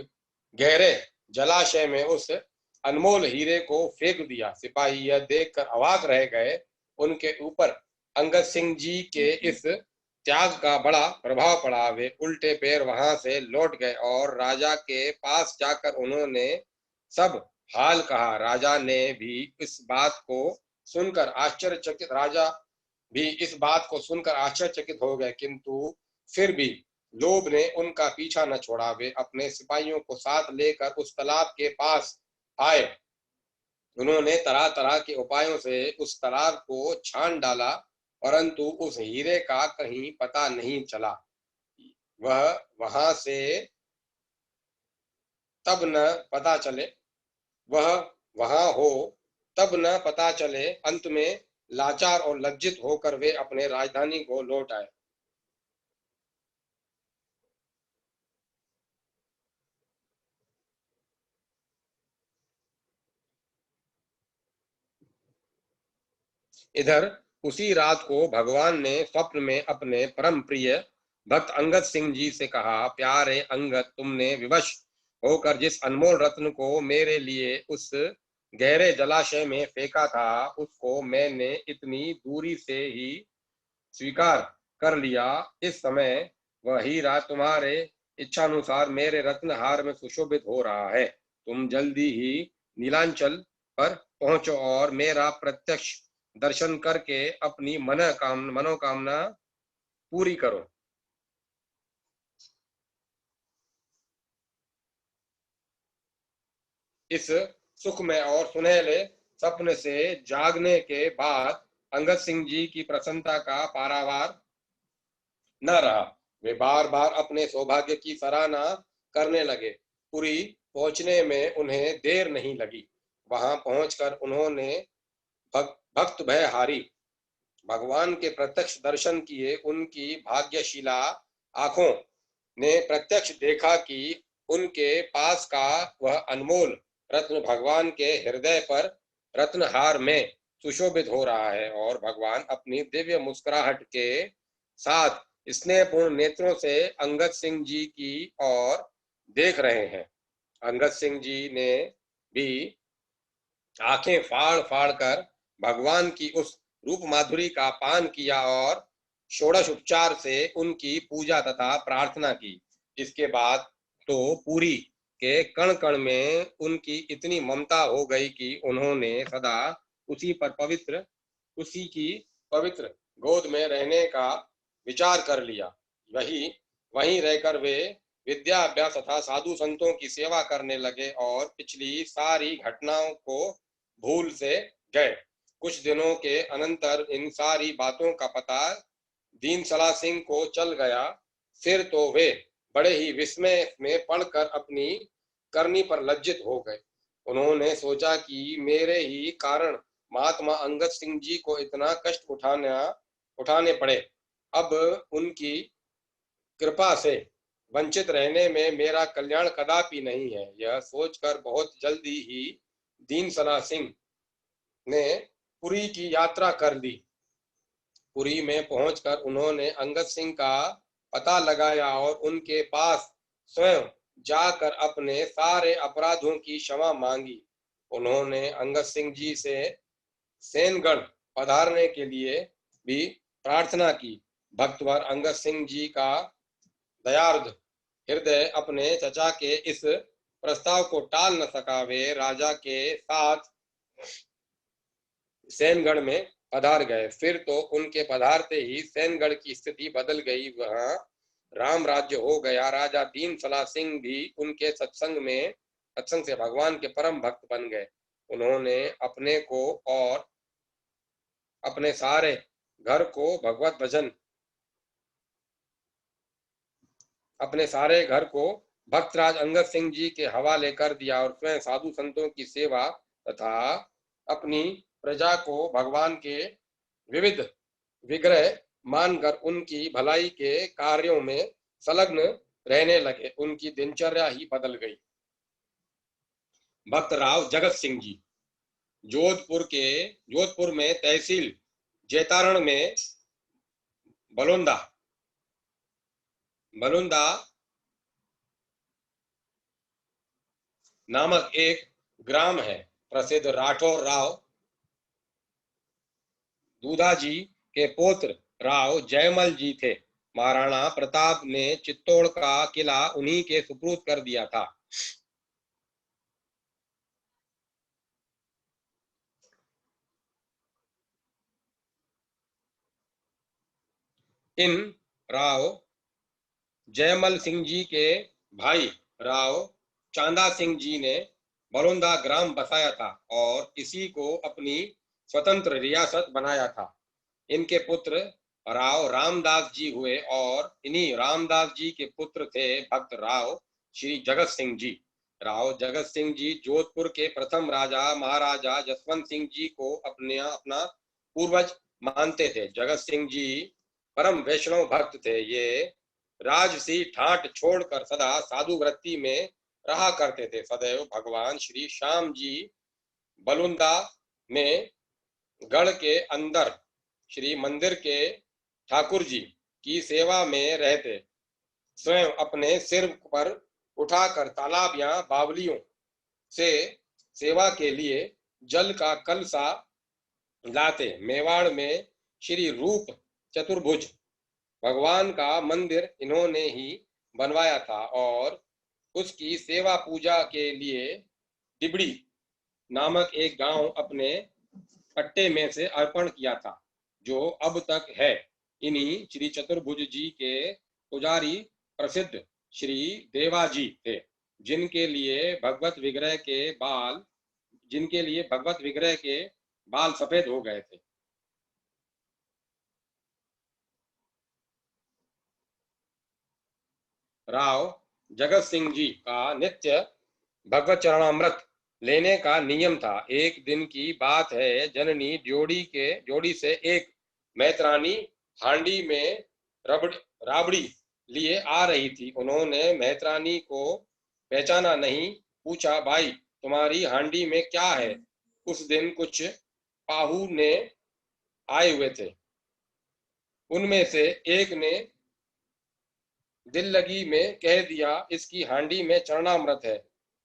गहरे जलाशय में उस अनमोल हीरे को फेंक दिया। सिपाही यह देखकर अवाक रह गए। उनके ऊपर अंगद सिंह जी के इस त्याग का बड़ा प्रभाव पड़ा। वे उल्टे पैर वहां से लौट गए और राजा के पास जाकर उन्होंने सब हाल कहा। राजा ने भी इस बात को सुनकर आश्चर्यचकित राजा भी इस बात को सुनकर आश्चर्यचकित हो गए, किंतु फिर भी लोभ ने उनका पीछा न छोड़ा। वे अपने सिपाहियों को साथ लेकर उस तालाब के पास आए। उन्होंने तरह तरह के उपायों से उस तालाब को छान डाला, परंतु उस हीरे का कहीं पता नहीं चला। वह वहां से तब न पता चले वह वहां हो तब न पता चले। अंत में लाचार और लज्जित होकर वे अपने राजधानी को लौट आए। इधर उसी रात को भगवान ने स्वप्न में अपने परम प्रिय भक्त अंगद सिंह जी से कहा, प्यारे अंगद, तुमने विवश होकर जिस अनमोल रत्न को मेरे लिए उस गहरे जलाशय में फेंका था, उसको मैंने इतनी दूरी से ही स्वीकार कर लिया। इस समय वह हीरा तुम्हारे इच्छानुसार मेरे रत्नहार में सुशोभित हो रहा है। तुम जल्दी ही नीलांचल पर पहुंचो और मेरा प्रत्यक्ष दर्शन करके अपनी मनोकामना पूरी करो। इस सुखमय और सुनहले सपने से जागने के बाद अंगद सिंह जी की प्रसन्नता का पारावार न रहा। वे बार बार अपने सौभाग्य की सराहना करने लगे। पुरी पहुंचने में उन्हें देर नहीं लगी। वहां पहुंचकर उन्होंने भक्त भय हारी भगवान के प्रत्यक्ष दर्शन किए। उनकी भाग्यशीला आंखों ने प्रत्यक्ष देखा कि उनके पास का वह अनमोल रत्न भगवान के हृदय पर रत्नहार में सुशोभित हो रहा है और भगवान अपनी दिव्य मुस्कुराहट के साथ स्नेहपूर्ण नेत्रों से अंगद सिंह जी की ओर देख रहे हैं। अंगद सिंह जी ने भी आंखें फाड़ फाड़ कर भगवान की उस रूप माधुरी का पान किया और षोडश उपचार से उनकी पूजा तथा प्रार्थना की। इसके बाद तो पुरी के कण कण में उनकी इतनी ममता हो गई कि उन्होंने सदा उसी की पवित्र गोद में रहने का विचार कर लिया। वहीं रहकर वे विद्या अभ्यास तथा साधु संतों की सेवा करने लगे और पिछली सारी घटनाओं को भूल से गए। कुछ दिनों के अनंतर इन सारी बातों का पता दीन सला सिंह को चल गया। फिर तो वे बड़े ही विस्मय में पड़कर अपनी करनी पर लज्जित हो गए। उन्होंने सोचा कि मेरे ही कारण महात्मा अंगद सिंह जी को इतना कष्ट उठाने पड़े। अब उनकी कृपा से वंचित रहने में मेरा कल्याण कदापि नहीं है। यह सोचकर बहुत जल्दी ही दीन सला सिंह ने पुरी की यात्रा कर दी। पुरी में पहुंचकर उन्होंने अंगद सिंह का पता लगाया और उनके पास स्वयं जाकर अपने सारे अपराधों की क्षमा मांगी। उन्होंने अंगद सिंह जी से सेनगढ़ पधारने के लिए भी प्रार्थना की। भक्तवर अंगद सिंह जी का दयार्द हृदय अपने चचा के इस प्रस्ताव को टाल न सका। वे राजा के साथ सेनगढ़ में पधार गए। फिर तो उनके पधारते ही सेनगढ़ की स्थिति बदल गई। वहां राम राज्य हो गया। राजा दीन सला सिंह भी उनके सत्संग से भगवान के परम भक्त बन गए। उन्होंने अपने सारे घर को भक्तराज अंगद सिंह जी के हवाले कर दिया और स्वयं साधु संतों की सेवा तथा अपनी प्रजा को भगवान के विविध विग्रह मानकर उनकी भलाई के कार्यों में संलग्न रहने लगे। उनकी दिनचर्या ही बदल गई। भक्त राव जगत सिंह जी जोधपुर में तहसील जैतारण में बलुंदा नामक एक ग्राम है। प्रसिद्ध राठौर राव दूधाजी के पुत्र राव जयमल जी थे। महाराणा प्रताप ने चित्तौड़ का किला उन्हीं के सुपुर्द कर दिया था। इन राव जयमल सिंह जी के भाई राव चांदा सिंह जी ने बलौंदा ग्राम बसाया था और इसी को अपनी स्वतंत्र रियासत बनाया था। इनके पुत्र राव रामदास जी हुए और इन्हीं रामदास जी के पुत्र थे भक्त राव श्री जगत सिंह जी। राव जगत सिंह जी जोधपुर के प्रथम राजा महाराजा जसवंत सिंह जी को अपना पूर्वज मानते थे। जगत सिंह जी परम वैष्णव भक्त थे। ये राजसी ठाट छोड़कर सदा साधु वृत्ति में रहा करते थे। सदैव भगवान श्री श्याम जी बलुंदा में गढ़ के अंदर श्री मंदिर के ठाकुर जी की सेवा में रहते। स्वयं अपने सिर पर उठाकर तालाब या बावलियों से सेवा के लिए जल का कलसा लाते। मेवाड़ में श्री रूप चतुर्भुज भगवान का मंदिर इन्होंने ही बनवाया था और उसकी सेवा पूजा के लिए डिबड़ी नामक एक गांव अपने पट्टे में से अर्पण किया था, जो अब तक है। इन्हीं श्री चतुर्भुज जी के पुजारी प्रसिद्ध श्री देवाजी थे, जिनके लिए भगवत विग्रह के बाल सफेद हो गए थे। राव जगत सिंह जी का नित्य भगवत चरणामृत लेने का नियम था। एक दिन की बात है, जननी जोड़ी से एक मैत्रानी हांडी में राबड़ी लिए आ रही थी। उन्होंने मैत्रानी को पहचाना नहीं। पूछा, भाई तुम्हारी हांडी में क्या है? उस दिन कुछ पाहु ने आए हुए थे। उनमें से एक ने दिल लगी में कह दिया, इसकी हांडी में चरणामृत है।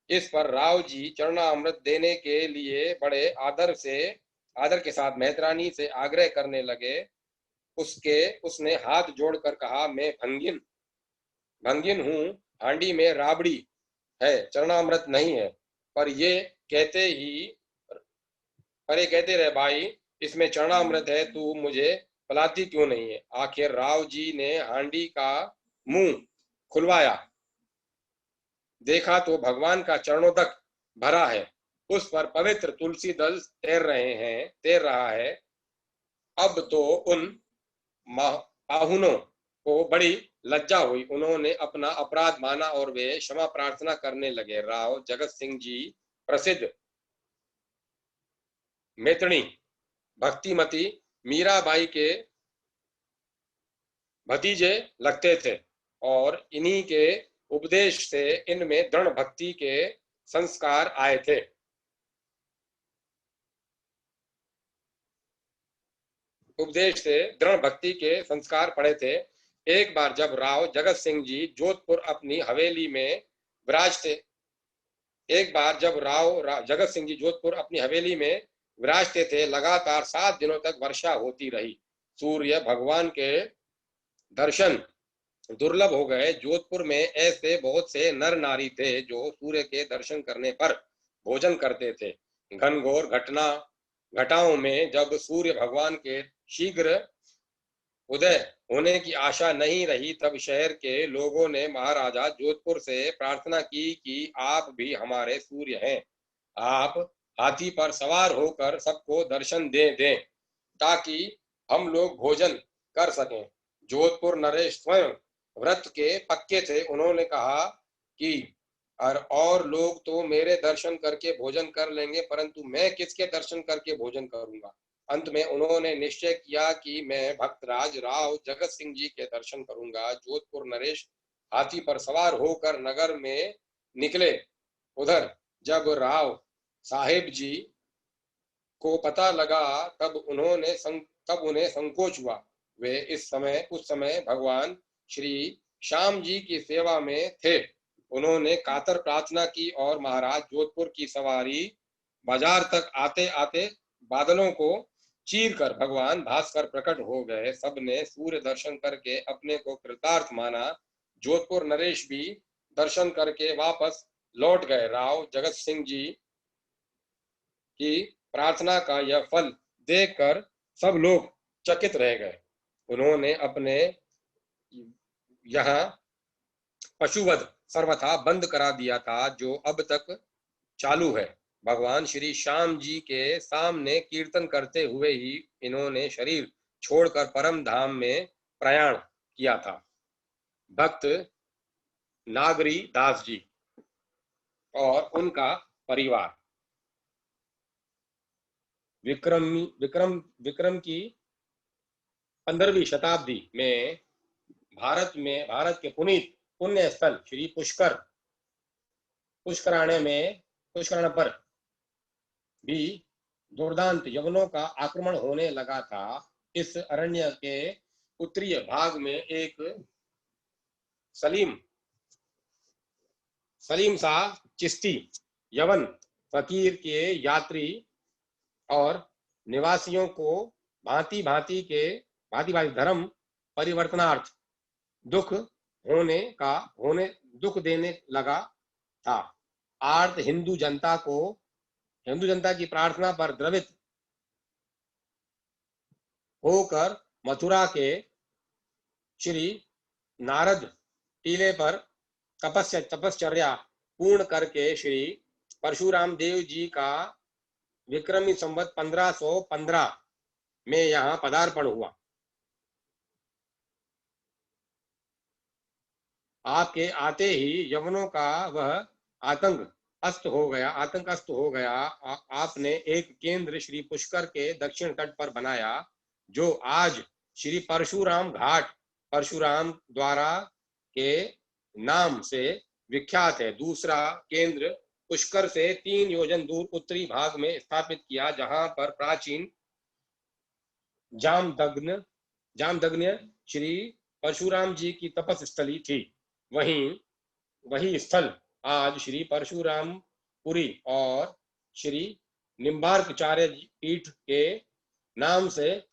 इस पर राव जी चरणामृत देने के लिए बड़े आदर के साथ मैत्रानी से आग्रह करने लगे। उसने हाथ जोड़कर कहा, मैं भंगिन हूँ, हांडी में राबड़ी है, चरणामृत नहीं है। पर ये कहते रहे, भाई इसमें चरणामृत है, तू मुझे पिलाती क्यों नहीं है? आखिर राव जी ने हांडी का मुंह खुलवाया, देखा तो भगवान का चरणोदक भरा है, उस पर पवित्र तुलसी दल तैर रहा है। अब तो उन पाहुनों को बड़ी लज्जा हुई। उन्होंने अपना अपराध माना और वे क्षमा प्रार्थना करने लगे। राव जगत सिंह जी प्रसिद्ध मेतणी भक्तिमती मीराबाई के भतीजे लगते थे और इन्हीं के उपदेश से इनमें दृढ़ भक्ति के संस्कार आए थे। उपदेश से दृढ़ भक्ति के संस्कार पड़े थे। एक बार जब राव जगत सिंह जी जोधपुर अपनी हवेली में विराजते थे, लगातार 7 दिनों तक वर्षा होती रही। सूर्य भगवान के दर्शन दुर्लभ हो गए। जोधपुर में ऐसे बहुत से नर नारी थे जो सूर्य के दर्शन करने पर भोजन करते थे। घनघोर घटाओं में जब सूर्य भगवान के शीघ्र उदय होने की आशा नहीं रही, तब शहर के लोगों ने महाराजा जोधपुर से प्रार्थना की कि आप भी हमारे सूर्य हैं, आप हाथी पर सवार होकर सबको दर्शन दे दें ताकि हम लोग भोजन कर सकें। जोधपुर नरेश स्वयं व्रत के पक्के थे। उन्होंने कहा कि और लोग तो मेरे दर्शन करके भोजन कर लेंगे, परंतु मैं किसके दर्शन करके भोजन करूंगा? अंत में उन्होंने निश्चय किया कि मैं भक्तराज राव जगत सिंह जी के दर्शन करूंगा। जोधपुर नरेश हाथी पर सवार होकर नगर में निकले। उधर जब राव साहेब जी को पता लगा तब उन्हें संकोच हुआ। वे उस समय भगवान श्री श्याम जी की सेवा में थे। उन्होंने कातर प्रार्थना की और महाराज जोधपुर की सवारी बाजार तक आते आते बादलों को चीर कर भगवान भास्कर प्रकट हो गए। सबने सूर्य दर्शन करके अपने को कृतार्थ माना। जोधपुर नरेश भी दर्शन करके वापस लौट गए। राव जगत सिंह जी की प्रार्थना का यह फल देखकर सब लोग चकित रह गए। उन्होंने अपने यहाँ पशुवध सर्वथा बंद करा दिया था, जो अब तक चालू है। भगवान श्री श्याम जी के सामने कीर्तन करते हुए ही इन्होंने शरीर छोड़कर परम धाम में प्रयाण किया था। भक्त नागरी दास जी और उनका परिवार विक्रम की 15वीं शताब्दी में भारत के पुण्य स्थल श्री पुष्कराण पर भी दुर्दांत यवनों का आक्रमण होने लगा था। इस अरण्य के उत्तरीय भाग में एक सलीम शाह चिश्ती यवन फकीर के यात्री और निवासियों को भांति भांति धर्म परिवर्तनार्थ दुख देने लगा था। आर्त हिंदू जनता की प्रार्थना पर द्रवित होकर मथुरा के श्री नारद टीले पर तपश्चर्या पूर्ण करके श्री परशुराम देव जी का विक्रमी संवत 1515 में यहाँ पदार्पण हुआ। आपके आते ही यवनों का वह आतंक अस्त हो गया। आपने एक केंद्र श्री पुष्कर के दक्षिण तट पर बनाया, जो आज श्री परशुराम घाट परशुराम द्वारा के नाम से विख्यात है। दूसरा केंद्र पुष्कर से 3 योजन दूर उत्तरी भाग में स्थापित किया, जहां पर प्राचीन जामदग्न श्री परशुराम जी की तपस्स्थली थी। वही स्थल आज श्री परशुरामपुरी और श्री निम्बार्कचार्य पीठ के नाम से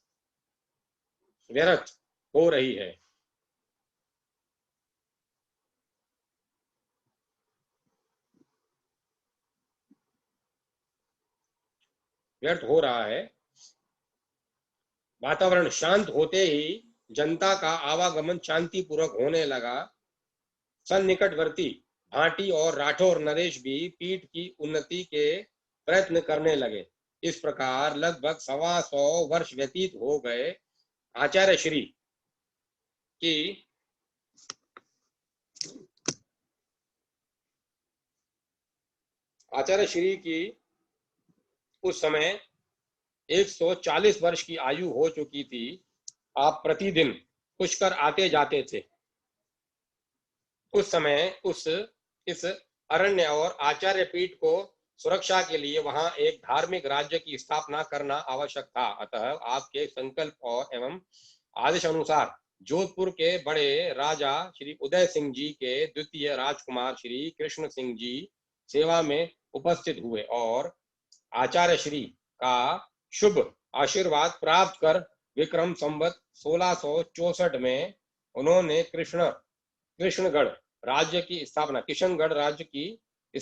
व्यर्थ हो रही है। व्यर्थ हो रहा है। वातावरण शांत होते ही जनता का आवागमन शांतिपूर्वक होने लगा। सन्निकटवर्ती भाटी और राठौर नरेश भी पीठ की उन्नति के प्रयत्न करने लगे। इस प्रकार लगभग 125 वर्ष व्यतीत हो गए। आचार्य श्री की उस समय 140 वर्ष की आयु हो चुकी थी। आप प्रतिदिन पुष्कर आते जाते थे। उस समय इस अरण्य और आचार्य पीठ को सुरक्षा के लिए वहां एक धार्मिक राज्य की स्थापना करना आवश्यक था। अतः आपके संकल्प और एवं आदेश अनुसार जोधपुर के बड़े राजा श्री उदय सिंह जी के द्वितीय राजकुमार श्री कृष्ण सिंह जी सेवा में उपस्थित हुए और आचार्य श्री का शुभ आशीर्वाद प्राप्त कर विक्रम संवत 1664 में उन्होंने किशनगढ़ राज्य की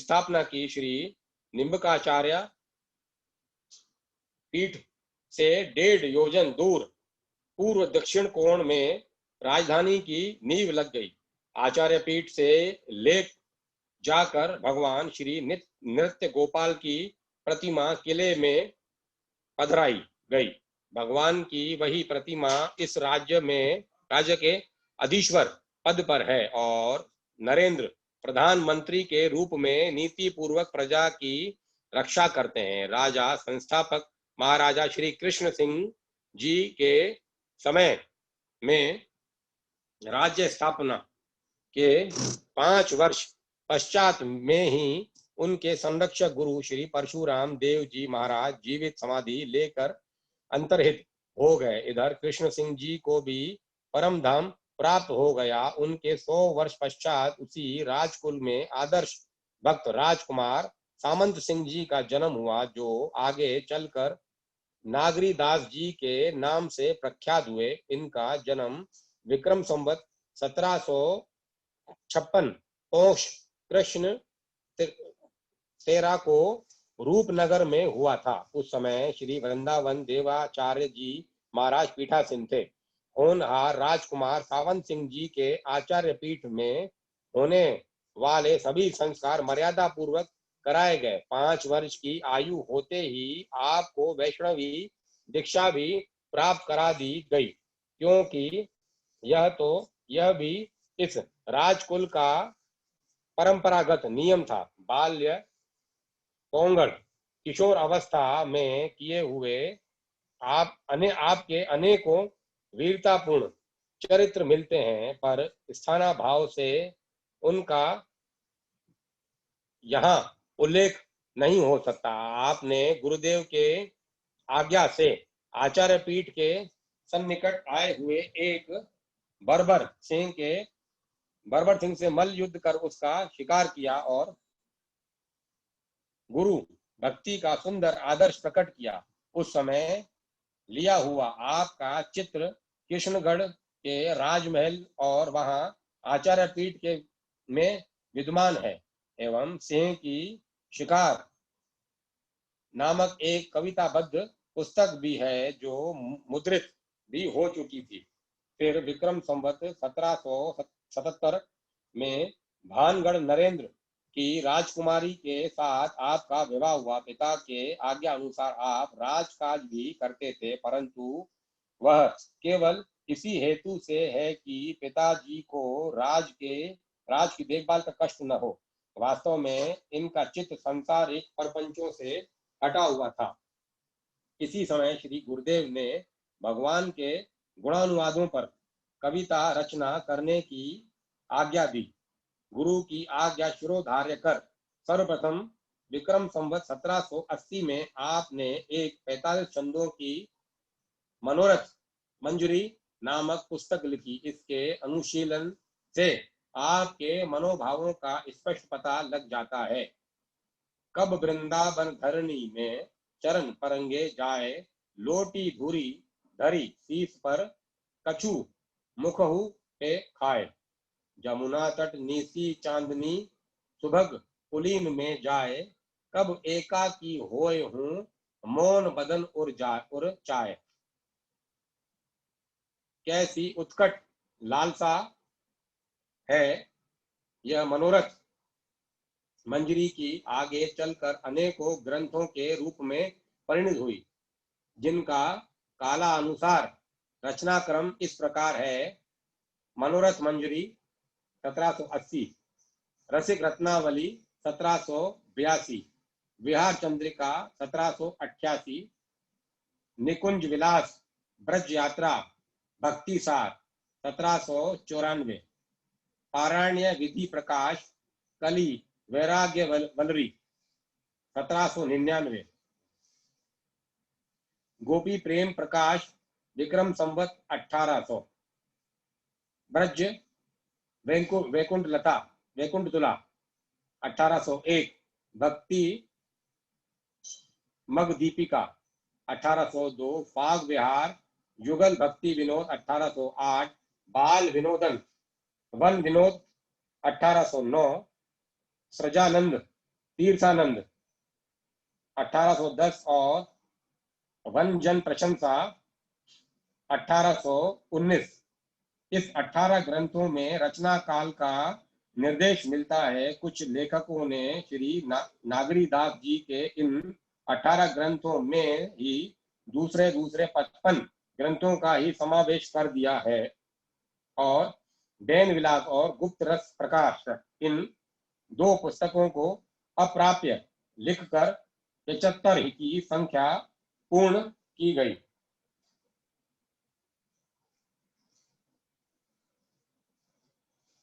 स्थापना की। श्री निम्बकाचार्य पीठ से 1.5 योजन दूर पूर्व दक्षिण कोण में राजधानी की नींव लग गई। आचार्य पीठ से लेक जाकर भगवान श्री नृत्य गोपाल की प्रतिमा किले में पधराई गई। भगवान की वही प्रतिमा इस राज्य के अधीश्वर पद पर है और नरेंद्र प्रधानमंत्री के रूप में नीति पूर्वक प्रजा की रक्षा करते हैं। राजा संस्थापक महाराजा श्री कृष्ण सिंह जी के समय में राज्य स्थापना के 5 वर्ष पश्चात में ही उनके संरक्षक गुरु श्री परशुराम देव जी महाराज जीवित समाधि लेकर अंतर्हित हो गए। इधर कृष्ण सिंह जी को भी परम धाम प्राप्त हो गया। उनके 100 वर्ष पश्चात उसी राजकुल में आदर्श भक्त राजकुमार सामंत सिंह जी का जन्म हुआ, जो आगे चलकर नागरी दास जी के नाम से प्रख्यात हुए। इनका जन्म विक्रम संवत 1756 पौष कृष्ण 13 को रूपनगर में हुआ था। उस समय श्री वृंदावन देवाचार्य जी महाराज पीठासीन थे। होनहार राजकुमार सावंत सिंह जी के आचार्य पीठ में होने वाले सभी संस्कार मर्यादा पूर्वक कराए गए। 5 वर्ष की आयु होते ही आपको वैष्णवी दीक्षा भी प्राप्त करा दी गई, क्योंकि यह भी इस राजकुल का परंपरागत नियम था। बाल्य पौंगड़ किशोर अवस्था में किए हुए आपके अनेकों वीरतापूर्ण चरित्र मिलते हैं, पर स्थानाभाव से उनका यहाँ उल्लेख नहीं हो सकता। आपने गुरुदेव के आज्ञा से आचार्य पीठ के सन्निकट आए हुए एक बर्बर सिंह से मल्ल युद्ध कर उसका शिकार किया और गुरु भक्ति का सुंदर आदर्श प्रकट किया। उस समय लिया हुआ आपका चित्र कृष्णगढ़ के राजमहल और वहां आचार्य पीठ के में विद्यमान है, एवं सिंह की शिकार नामक एक कविताबद्ध पुस्तक भी है, जो मुद्रित भी हो चुकी थी। फिर विक्रम संवत 1777 में भानगढ़ नरेंद्र की राजकुमारी के साथ आपका विवाह हुआ। पिता के आज्ञा अनुसार आप राजकाज भी करते थे, परंतु वह केवल इसी हेतु से है कि पिताजी को राज की देखभाल का कष्ट न हो। वास्तव में इनका चित्त संसारिक प्रपंचों से हटा हुआ था। इसी समय श्री गुरुदेव ने भगवान के गुणानुवादों पर कविता रचना करने की आज्ञा दी। गुरु की आज्ञा शिरोधार्य कर सर्वप्रथम विक्रम संवत 1780 में आपने एक 45 छंदों की मनोरथ मंजरी नामक पुस्तक लिखी। इसके अनुशीलन से आपके मनोभावों का स्पष्ट पता लग जाता है। कब वृंदावन धरणी में चरण परंगे जाए, लोटी धुरी धरी शीस पर कछु मुखहु पे खाए। जमुना तट निसी चांदनी सुभग पुलीन में जाए, कब एकाकी होए हूँ मौन बदन उर चाय। कैसी उत्कट लालसा है यह मनोरथ मंजरी की आगे चलकर अनेकों ग्रंथों के रूप में परिणित हुई, जिनका कालानुसार रचनाक्रम इस प्रकार है। मनोरथ मंजरी 1780, रसिक रत्नावली 1782, विहार चंद्रिका 1788, निकुंज विलास ब्रज यात्रा भक्ति सार 1794, पारायण्य विधि प्रकाश कली वैराग्य वलरी 1799, गोपी प्रेम प्रकाश विक्रम संवत 1800, ब्रज वैकुंठ तुला 1801, भक्ति मग दीपिका 1802, फाग विहार युगल भक्ति विनोद 1808, बाल विनोदन वन विनोद 1809, सृजानंद तीर्थानंद 1810 और वन जन प्रशंसा 1819। इस 18 ग्रंथों में रचना काल का निर्देश मिलता है। कुछ लेखकों ने श्री नागरी दास जी के इन 18 ग्रंथों में ही दूसरे 55 ग्रंथों का ही समावेश कर दिया है, और डैन विलास और गुप्त रस प्रकाश इन 2 पुस्तकों को अप्राप्य लिखकर 75 की संख्या पूर्ण की गई।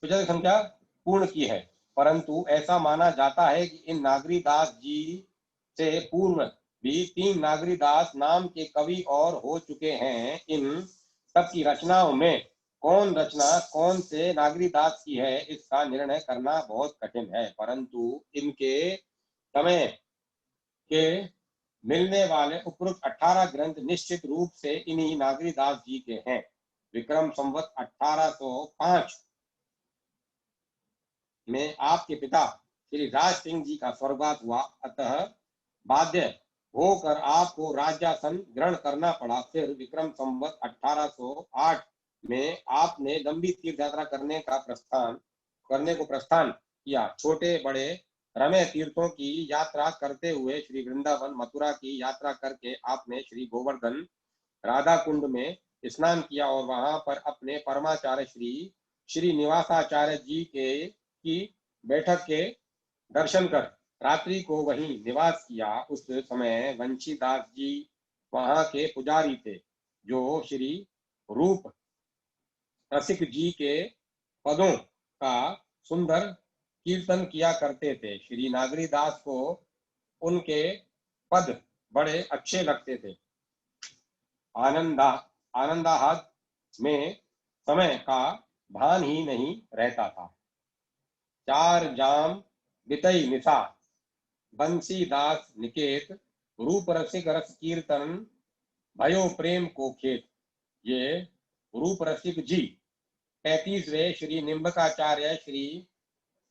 संख्या पूर्ण की है। परंतु ऐसा माना जाता है कि इन नागरीदास जी से पूर्व भी 3 नागरीदास नाम के कवि और हो चुके हैं। इन सबकी रचनाओं में कौन रचना कौन से नागरीदास की है, इसका निर्णय करना बहुत कठिन है, परंतु इनके समय के मिलने वाले उपरोक्त 18 ग्रंथ निश्चित रूप से इन्हीं नागरीदास जी के हैं। विक्रम संवत 1805 में आपके पिता श्री राज सिंह जी का स्वर्गवास हुआ, अतः बाध्य होकर आपको राज्यासन ग्रहण करना पड़ा। फिर विक्रम संवत 1808 में आपने लंबी तीर्थ यात्रा करने को प्रस्थान किया। छोटे बड़े रमे तीर्थों की यात्रा करते हुए श्री वृंदावन मथुरा की यात्रा करके आपने श्री गोवर्धन राधा कुंड में स्नान किया और वहां पर अपने परमाचार्य श्री निवासाचार्य जी की बैठक के दर्शन कर रात्रि को वहीं निवास किया। उस समय वंशीदास जी वहां के पुजारी थे, जो श्री रूप रसिक जी के पदों का सुंदर कीर्तन किया करते थे। श्री नागरीदास को उनके पद बड़े अच्छे लगते थे। आनंदाहत में समय का भान ही नहीं रहता था। 4 जाम बितई निशा बंसीदास निकेत, रूप रसिक रस कीर्तन भयो प्रेम को खेत। ये रूप रसिक जी 35वें श्री निम्बकाचार्य श्री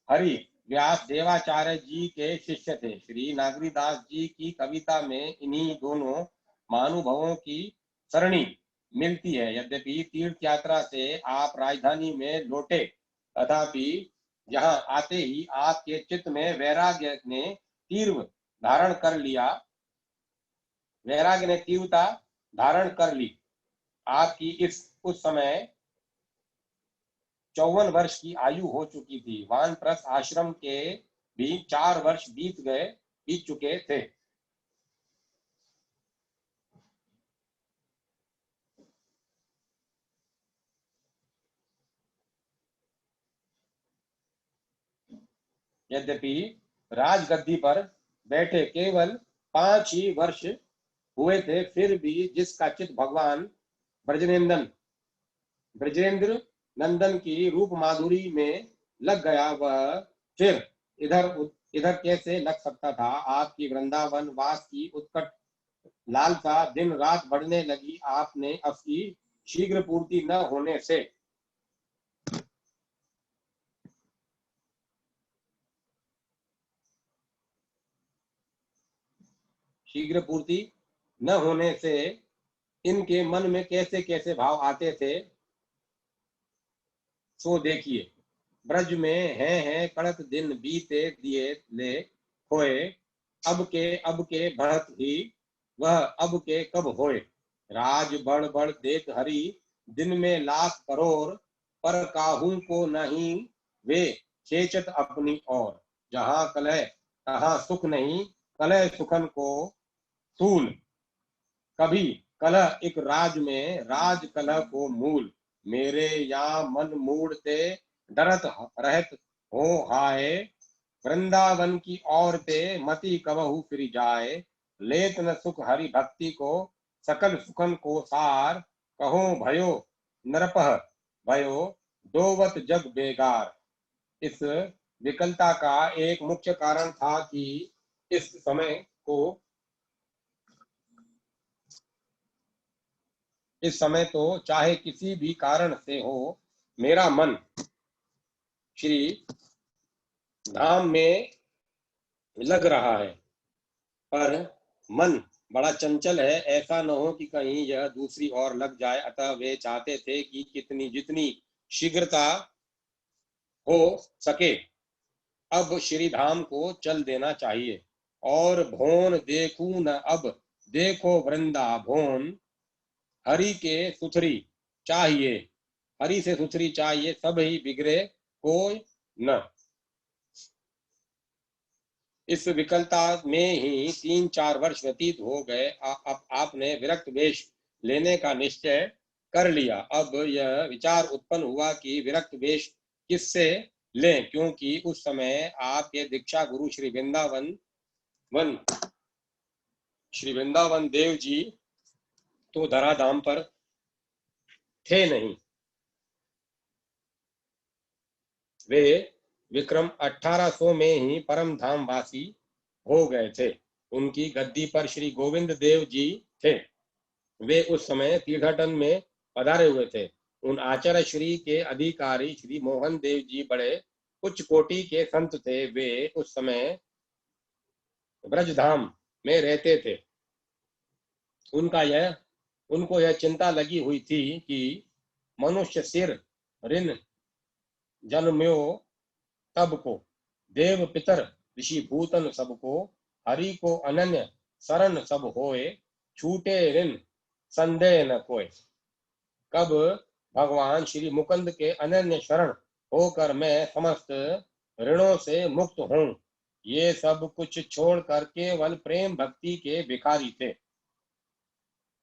हरि व्यास देवाचार्य जी के शिष्य थे। श्री नागरीदास जी की कविता में इन्हीं दोनों महानुभवों की सरणी मिलती है। यद्यपि तीर्थ यात्रा से आप राजधानी में लौटे, तथापि यहाँ आते ही आपके चित्त में वैराग्य ने तीव्र धारण कर लिया, वैराग्य ने तीव्रता धारण कर ली। आपकी उस समय 54 वर्ष की आयु हो चुकी थी। वानप्रस्थ आश्रम के भी 4 वर्ष बीत चुके थे। यद्यपि राजगद्दी पर बैठे केवल 5 ही वर्ष हुए थे, फिर भी जिसका चित्त भगवान ब्रजेंद्र नंदन की रूप माधुरी में लग गया, वह फिर इधर कैसे लग सकता था। आपकी वृंदावन वास की उत्कट लालसा दिन रात बढ़ने लगी। आपने उसकी शीघ्र पूर्ति न होने से इनके मन में कैसे कैसे भाव आते थे, सो देखिए। ब्रज में हैं कड़क दिन बीते दिए ले खोए, अब के बढ़त ही वह अब के कब होए। राज बढ़ बढ़ देख हरि दिन में लाख करोड़, पर काहू को नहीं वे खेचत अपनी ओर। जहां कलह तहां सुख नहीं, कलह सुखन को सूल। कभी कलह एक राज में, राज कलह को मूल। मेरे या मन मूड़ते डरत रहत हो हाय, वृंदावन की ओर ते मति कबहू फिर जाए। लेत न सुख हरि भक्ति को, सकल सुखन को सार। कहो भयो नरपह भयो, दोवत जग बेगार। इस विकलता का एक मुख्य कारण था कि इस समय तो चाहे किसी भी कारण से हो, मेरा मन श्री धाम में लग रहा है, पर मन बड़ा चंचल है, ऐसा न हो कि कहीं यह दूसरी ओर लग जाए। अतः वे चाहते थे कि जितनी शीघ्रता हो सके अब श्री धाम को चल देना चाहिए। और भोन देखू न अब देखो वृंदा भोन, हरि के सुथरी चाहिए, हरि से सुथरी चाहिए, सब ही बिगड़े कोई न। इस विकलता में ही 3-4 वर्ष व्यतीत हो गए। अब आपने विरक्त वेश लेने का निश्चय कर लिया। अब यह विचार उत्पन्न हुआ कि विरक्त वेश किससे लें, क्योंकि उस समय आपके दीक्षा गुरु श्री वृंदावन देव जी तो धराधाम पर थे नहीं। वे विक्रम 1800 में ही परम धाम वासी हो गए थे। उनकी गद्दी पर श्री गोविंद देव जी थे। वे उस समय तीर्थाटन में पधारे हुए थे। उन आचार्य श्री के अधिकारी श्री मोहन देव जी बड़े उच्च कोटि के संत थे। वे उस समय ब्रजधाम में रहते थे। उनको यह चिंता लगी हुई थी कि मनुष्य सिर ऋण जन्म्यो तब को, देव पितर ऋषि भूतन सबको, हरि को अनन्य शरण सब होए, छूटे ऋण संदेह न कोय। कब भगवान श्री मुकुंद के अनन्य शरण होकर मैं समस्त ऋणों से मुक्त हूँ। ये सब कुछ छोड़कर केवल प्रेम भक्ति के भिखारी थे।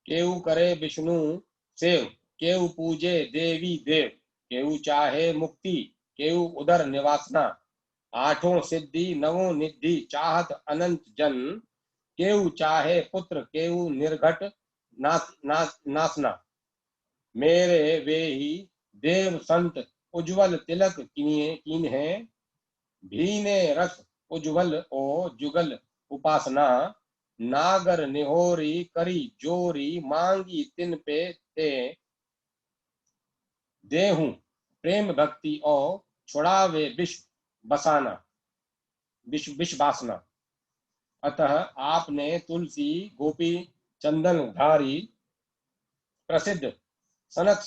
केहू करे विष्णु सेव, केहू पूजे देवी देव, केहू चाहे मुक्ति, केहू उदर निवासना, आठों सिद्धि नवों निधि चाहत अनंत जन, केहू चाहे पुत्र, केहू निर्घट नासना। मेरे वे ही देव संत उज्जवल तिलक कीन्हे, भीने रस उज्जवल ओ जुगल उपासना, नागर निहोरी करी जोरी, मांगी तिन पे ते देहूं प्रेम भक्ति और छुड़ावे विष बासना। अतः आपने तुलसी गोपी चंदन धारी प्रसिद्ध सनक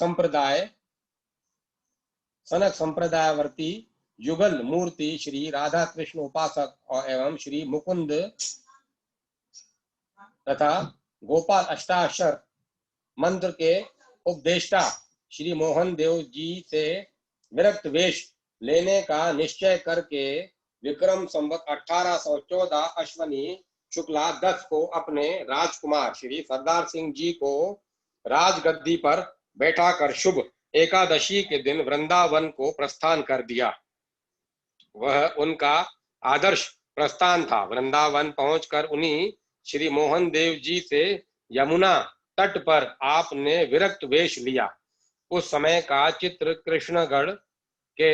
संप्रदायवर्ती युगल मूर्ति श्री राधा कृष्ण उपासक और एवं श्री मुकुंद तथा गोपाल अष्टाक्षर मंत्र के उपदेष्टा श्री मोहन देव जी से विरक्त वेश लेने का निश्चय करके विक्रम संवत 1814 अश्वनी शुक्ला 10 को अपने राजकुमार श्री सरदार सिंह जी को राजगद्दी पर बैठाकर शुभ एकादशी के दिन वृंदावन को प्रस्थान कर दिया। वह उनका आदर्श प्रस्थान था। वृंदावन पहुंचकर उन्हीं श्री मोहन देव जी से यमुना तट पर आपने विरक्त वेश लिया। उस समय का चित्र कृष्णगढ़ के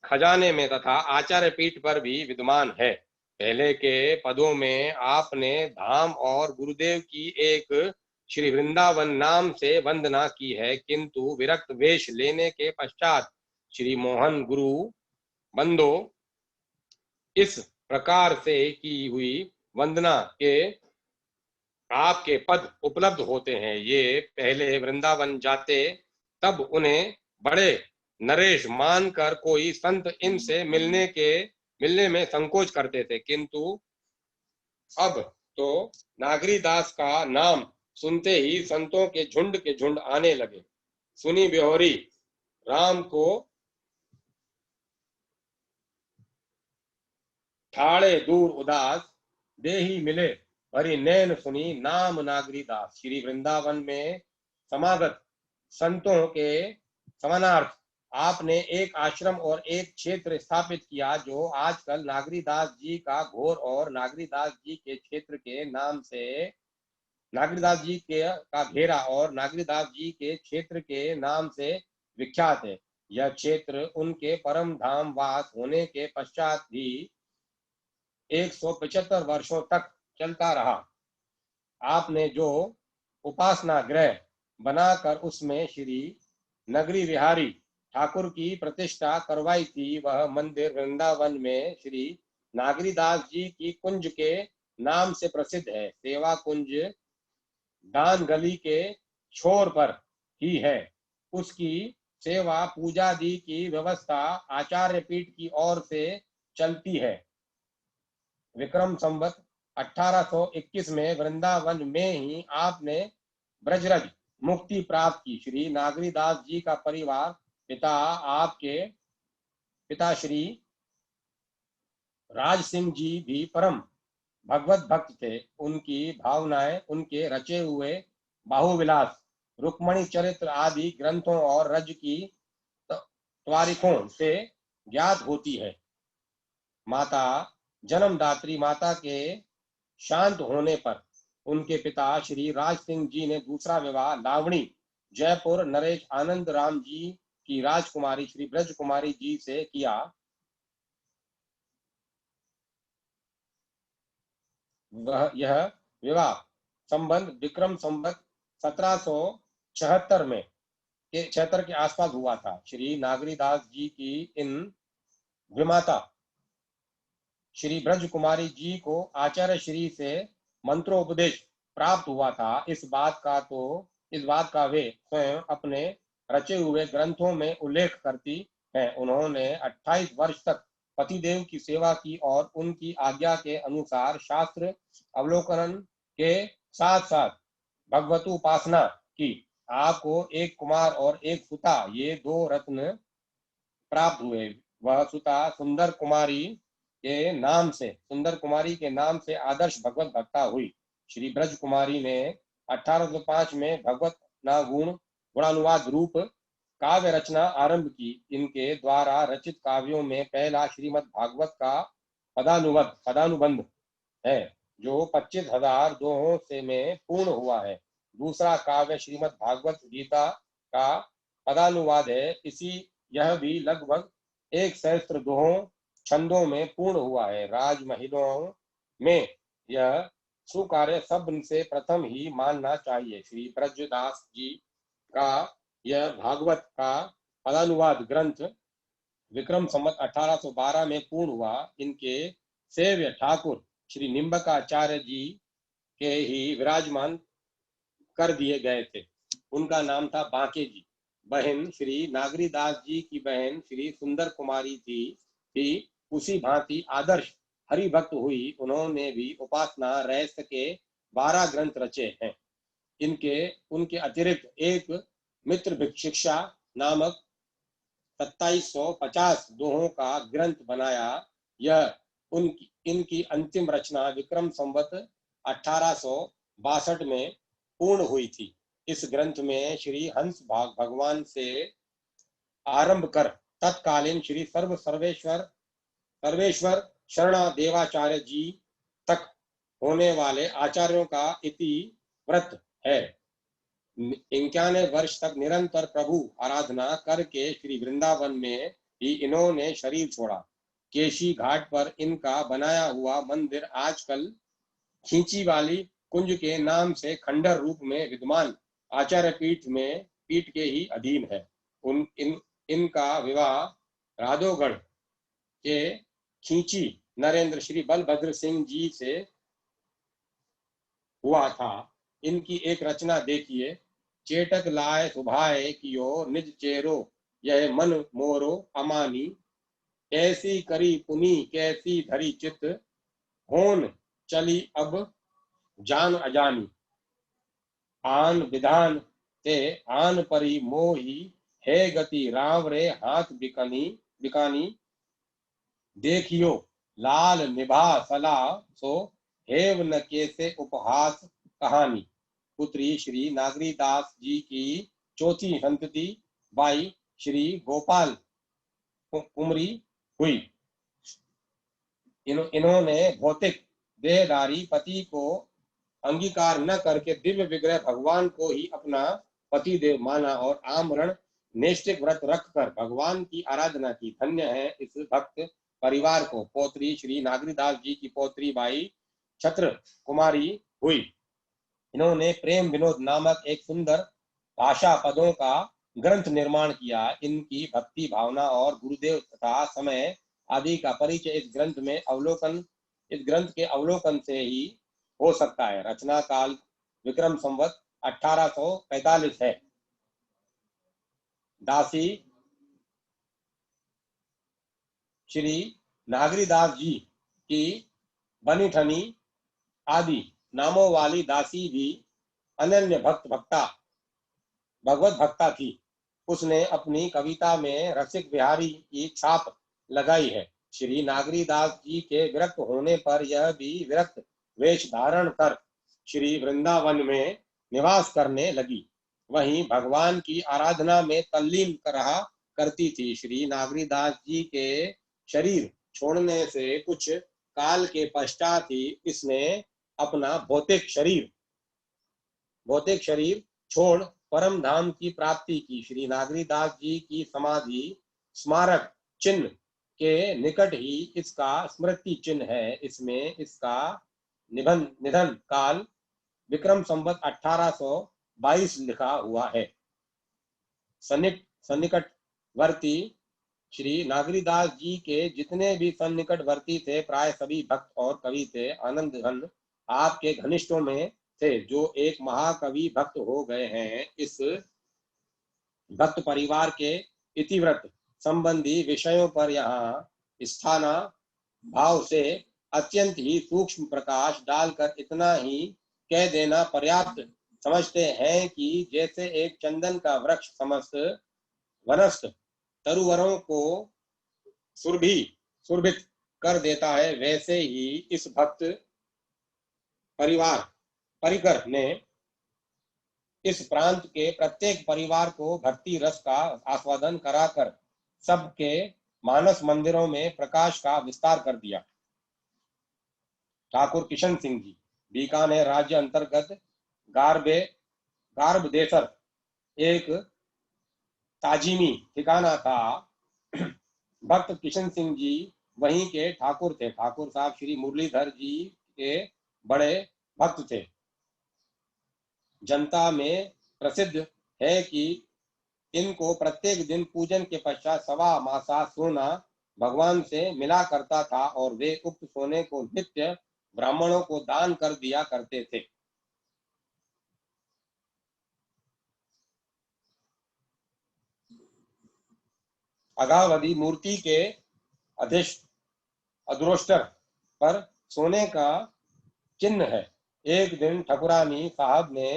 खजाने में तथा आचार्य पीठ पर भी विद्यमान है। पहले के पदों में आपने धाम और गुरुदेव की एक श्री वृंदावन नाम से वंदना की है, किंतु विरक्त वेश लेने के पश्चात श्री मोहन गुरु बंदो इस प्रकार से की हुई वंदना के आपके पद उपलब्ध होते हैं। ये पहले वृंदावन जाते तब उन्हें बड़े नरेश मानकर कोई संत इनसे मिलने में संकोच करते थे, किंतु अब तो नागरीदास का नाम सुनते ही संतों के झुंड आने लगे। सुनी बिहोरी राम को ठाड़े दूर उदास, देही मिले भरी नैन सुनी नाम नागरीदास। श्री वृंदावन में समागत संतों के समानार्थ आपने एक आश्रम और एक क्षेत्र स्थापित किया, जो आजकल नागरीदास जी का घोर और नागरीदास जी के क्षेत्र के नाम से नागरीदास जी के का घेरा और नागरीदास जी के क्षेत्र के नाम से विख्यात है। यह क्षेत्र उनके परम धाम वास होने के पश्चात भी 175 वर्षों तक चलता रहा। आपने जो उपासना गृह बनाकर उसमें श्री नगरी विहारी ठाकुर की प्रतिष्ठा करवाई थी, वह मंदिर वृंदावन में श्री नागरीदास जी की कुंज के नाम से प्रसिद्ध है। सेवा कुंज दान गली के छोर पर ही है। उसकी सेवा पूजादि की व्यवस्था आचार्य पीठ की ओर से चलती है। विक्रम संवत 1821 में वृंदावन में ही आपने ब्रजरज मुक्ति प्राप्त की। श्री नागरीदास जी का परिवार आपके पिता श्री राज सिंह जी भी परम भगवत भक्त थे। उनकी भावनाएं उनके रचे हुए बाहुविलास, रुक्मणी चरित्र आदि ग्रंथों और रज की त्वारिखों से ज्ञात होती है। माता जन्मदात्री माता के शांत होने पर उनके पिता श्री राज सिंह जी ने दूसरा विवाह लावणी जयपुर नरेश आनंद राम जी की राजकुमारी श्री ब्रज कुमारी जी से किया। यह विवाह संबंध विक्रम संवत 1776 में के 76 के आसपास हुआ था। श्री नागरीदास जी की इन विमाता श्री ब्रज कुमारी जी को आचार्य श्री से मंत्रोपदेश प्राप्त हुआ था। इस बात का वे स्वयं अपने रचे हुए ग्रंथों में उल्लेख करती हैं। उन्होंने 28 वर्ष तक पतिदेव की सेवा की और उनकी आज्ञा के अनुसार शास्त्र अवलोकन के साथ साथ भगवतोपासना की। आपको एक कुमार और एक सुता, ये 2 रत्न प्राप्त हुए। वह सुता सुंदर कुमारी के नाम से आदर्श भगवत भक्ता हुई। श्री ब्रज कुमारी ने 1805 में भगवत गुणानुवाद रूप काव्य रचना आरंभ की। इनके द्वारा रचित काव्यों में पहला श्रीमद् भागवत का पदानुबंध है, जो 25,000 दोहों से में पूर्ण हुआ है। दूसरा काव्य श्रीमद् भागवत गीता का पदानुवाद है। यह भी लगभग 1 सहस्त्र दोहों छंदों में पूर्ण हुआ है। राजमहलों में यह सुकार्य सबसे प्रथम ही मानना चाहिए। श्री ब्रजदास जी का यह भागवत का पदानुवाद ग्रंथ विक्रम संवत 1812 में पूर्ण हुआ। इनके सेव्य ठाकुर श्री निम्बकाचार्य जी के ही विराजमान कर दिए गए थे। उनका नाम था बांके जी। बहन श्री नागरीदास जी की बहन श्री सुंदर कुमारी थी उसी भांति आदर्श हरिभक्त हुई। उन्होंने भी उपासना रहस्य के 12 ग्रंथ रचे हैं। उनके अतिरिक्त एक मित्र भिक्षिक्षा नामक 2750 दोहों का ग्रंथ बनाया। यह इनकी अंतिम रचना विक्रम संवत 1862 में पूर्ण हुई थी। इस ग्रंथ में श्री हंस भगवान से आरंभ कर तत्कालीन श्री सर्वेश्वर शरणा देवाचार्य जी तक होने वाले आचार्यों का इतिवृत्त है। 91 वर्ष तक निरंतर प्रभु आराधना करके श्री वृंदावन में ही इन्होंने शरीर छोड़ा। केशी घाट पर इनका बनाया हुआ मंदिर आजकल खींची वाली कुंज के नाम से खंडर रूप में विद्यमान आचार्य पीठ के ही अधीन है। इनका विवाह राधोगढ़ के खींची नरेंद्र श्री बलभद्र सिंह जी से हुआ था। इनकी एक रचना देखिए। चेटक लाए सुभाए कियो निज चेरो, यह मन मोरो अमानी, कैसी करी पुनी कैसी धरी चित, होन चली अब जान अजानी, आन विधान ते आन परी मोही, है गति राम रे हाथ बिकानी, देखियो लाल निभा सला सो, हेव न कैसे उपहास कहानी। पुत्री श्री नागरीदास जी की चौथी संतति बाई श्री गोपाल कुमरी हुई। इन्होंने भौतिक देहधारी पति को अंगीकार न करके दिव्य विग्रह भगवान को ही अपना पति देव माना और आमरण नैष्ठिक व्रत रखकर भगवान की आराधना की। धन्य है इस भक्त परिवार को। पौत्री श्री नागरीदास जी की पौत्री बाई छत्र कुमारी हुई। इन्होंने प्रेम विनोद नामक एक सुंदर भाषा पदों का ग्रंथ निर्माण किया। इनकी भक्ति भावना और गुरुदेव तथा समय आदि का परिचय इस ग्रंथ के अवलोकन से ही हो सकता है। रचना काल विक्रम संवत 1845 है। दासी श्री नागरीदास जी की बनी ठनी आदि नामों वाली दासी भी अनन्य भगवत भक्ता थी। उसने अपनी कविता में रसिक बिहारी की छाप लगाई है। श्री नागरीदास जी के विरक्त होने पर यह भी विरक्त वेश धारण कर श्री वृंदावन में निवास करने लगी। वहीं भगवान की आराधना में तल्लीन रहा करती थी। श्री नागरीदास जी के शरीर छोड़ने से कुछ काल के पश्चात ही इसने अपना भौतिक शरीर छोड़ परम धाम की प्राप्ति की। श्री नागरीदास जी की समाधि स्मारक चिन्ह के निकट ही इसका स्मृति चिन्ह है। इसमें इसका निधन काल विक्रम संवत 1822 लिखा हुआ है। सन्निकटवर्ती श्री नागरीदास जी के जितने भी सन्निकटवर्ती थे प्राय सभी भक्त और कवि थे। आनंद घन आपके घनिष्ठों में थे जो एक महाकवि भक्त हो गए हैं। इस भक्त परिवार के इतिवृत्त संबंधी विषयों पर यहाँ स्थाना भाव से अत्यंत ही सूक्ष्म प्रकाश डालकर इतना ही कह देना पर्याप्त समझते हैं कि जैसे एक चंदन का वृक्ष समस्त वनस्थ तरुवरों को सुरभित कर देता है, वैसे ही इस भक्त परिकर ने इस प्रांत के प्रत्येक परिवार को भक्ति रस का आस्वादन कराकर सबके मानस मंदिरों में प्रकाश का विस्तार कर दिया। ठाकुर किशन सिंह जी बीकानेर राज्य अंतर्गत गार्बदेसर एक ताजिमी ठिकाना था। भक्त किशन सिंह जी वहीं के ठाकुर थे। ठाकुर साहब श्री मुरलीधर जी के बड़े भक्त थे। जनता में प्रसिद्ध है कि इनको प्रत्येक दिन पूजन के पश्चात सवा मासा सोना भगवान से मिला करता था और वे उक्त सोने को नित्य ब्राह्मणों को दान कर दिया करते थे। अगावधी मूर्ति के अधोष्टर पर सोने का चिन्ह है। एक दिन ठकुरानी साहब ने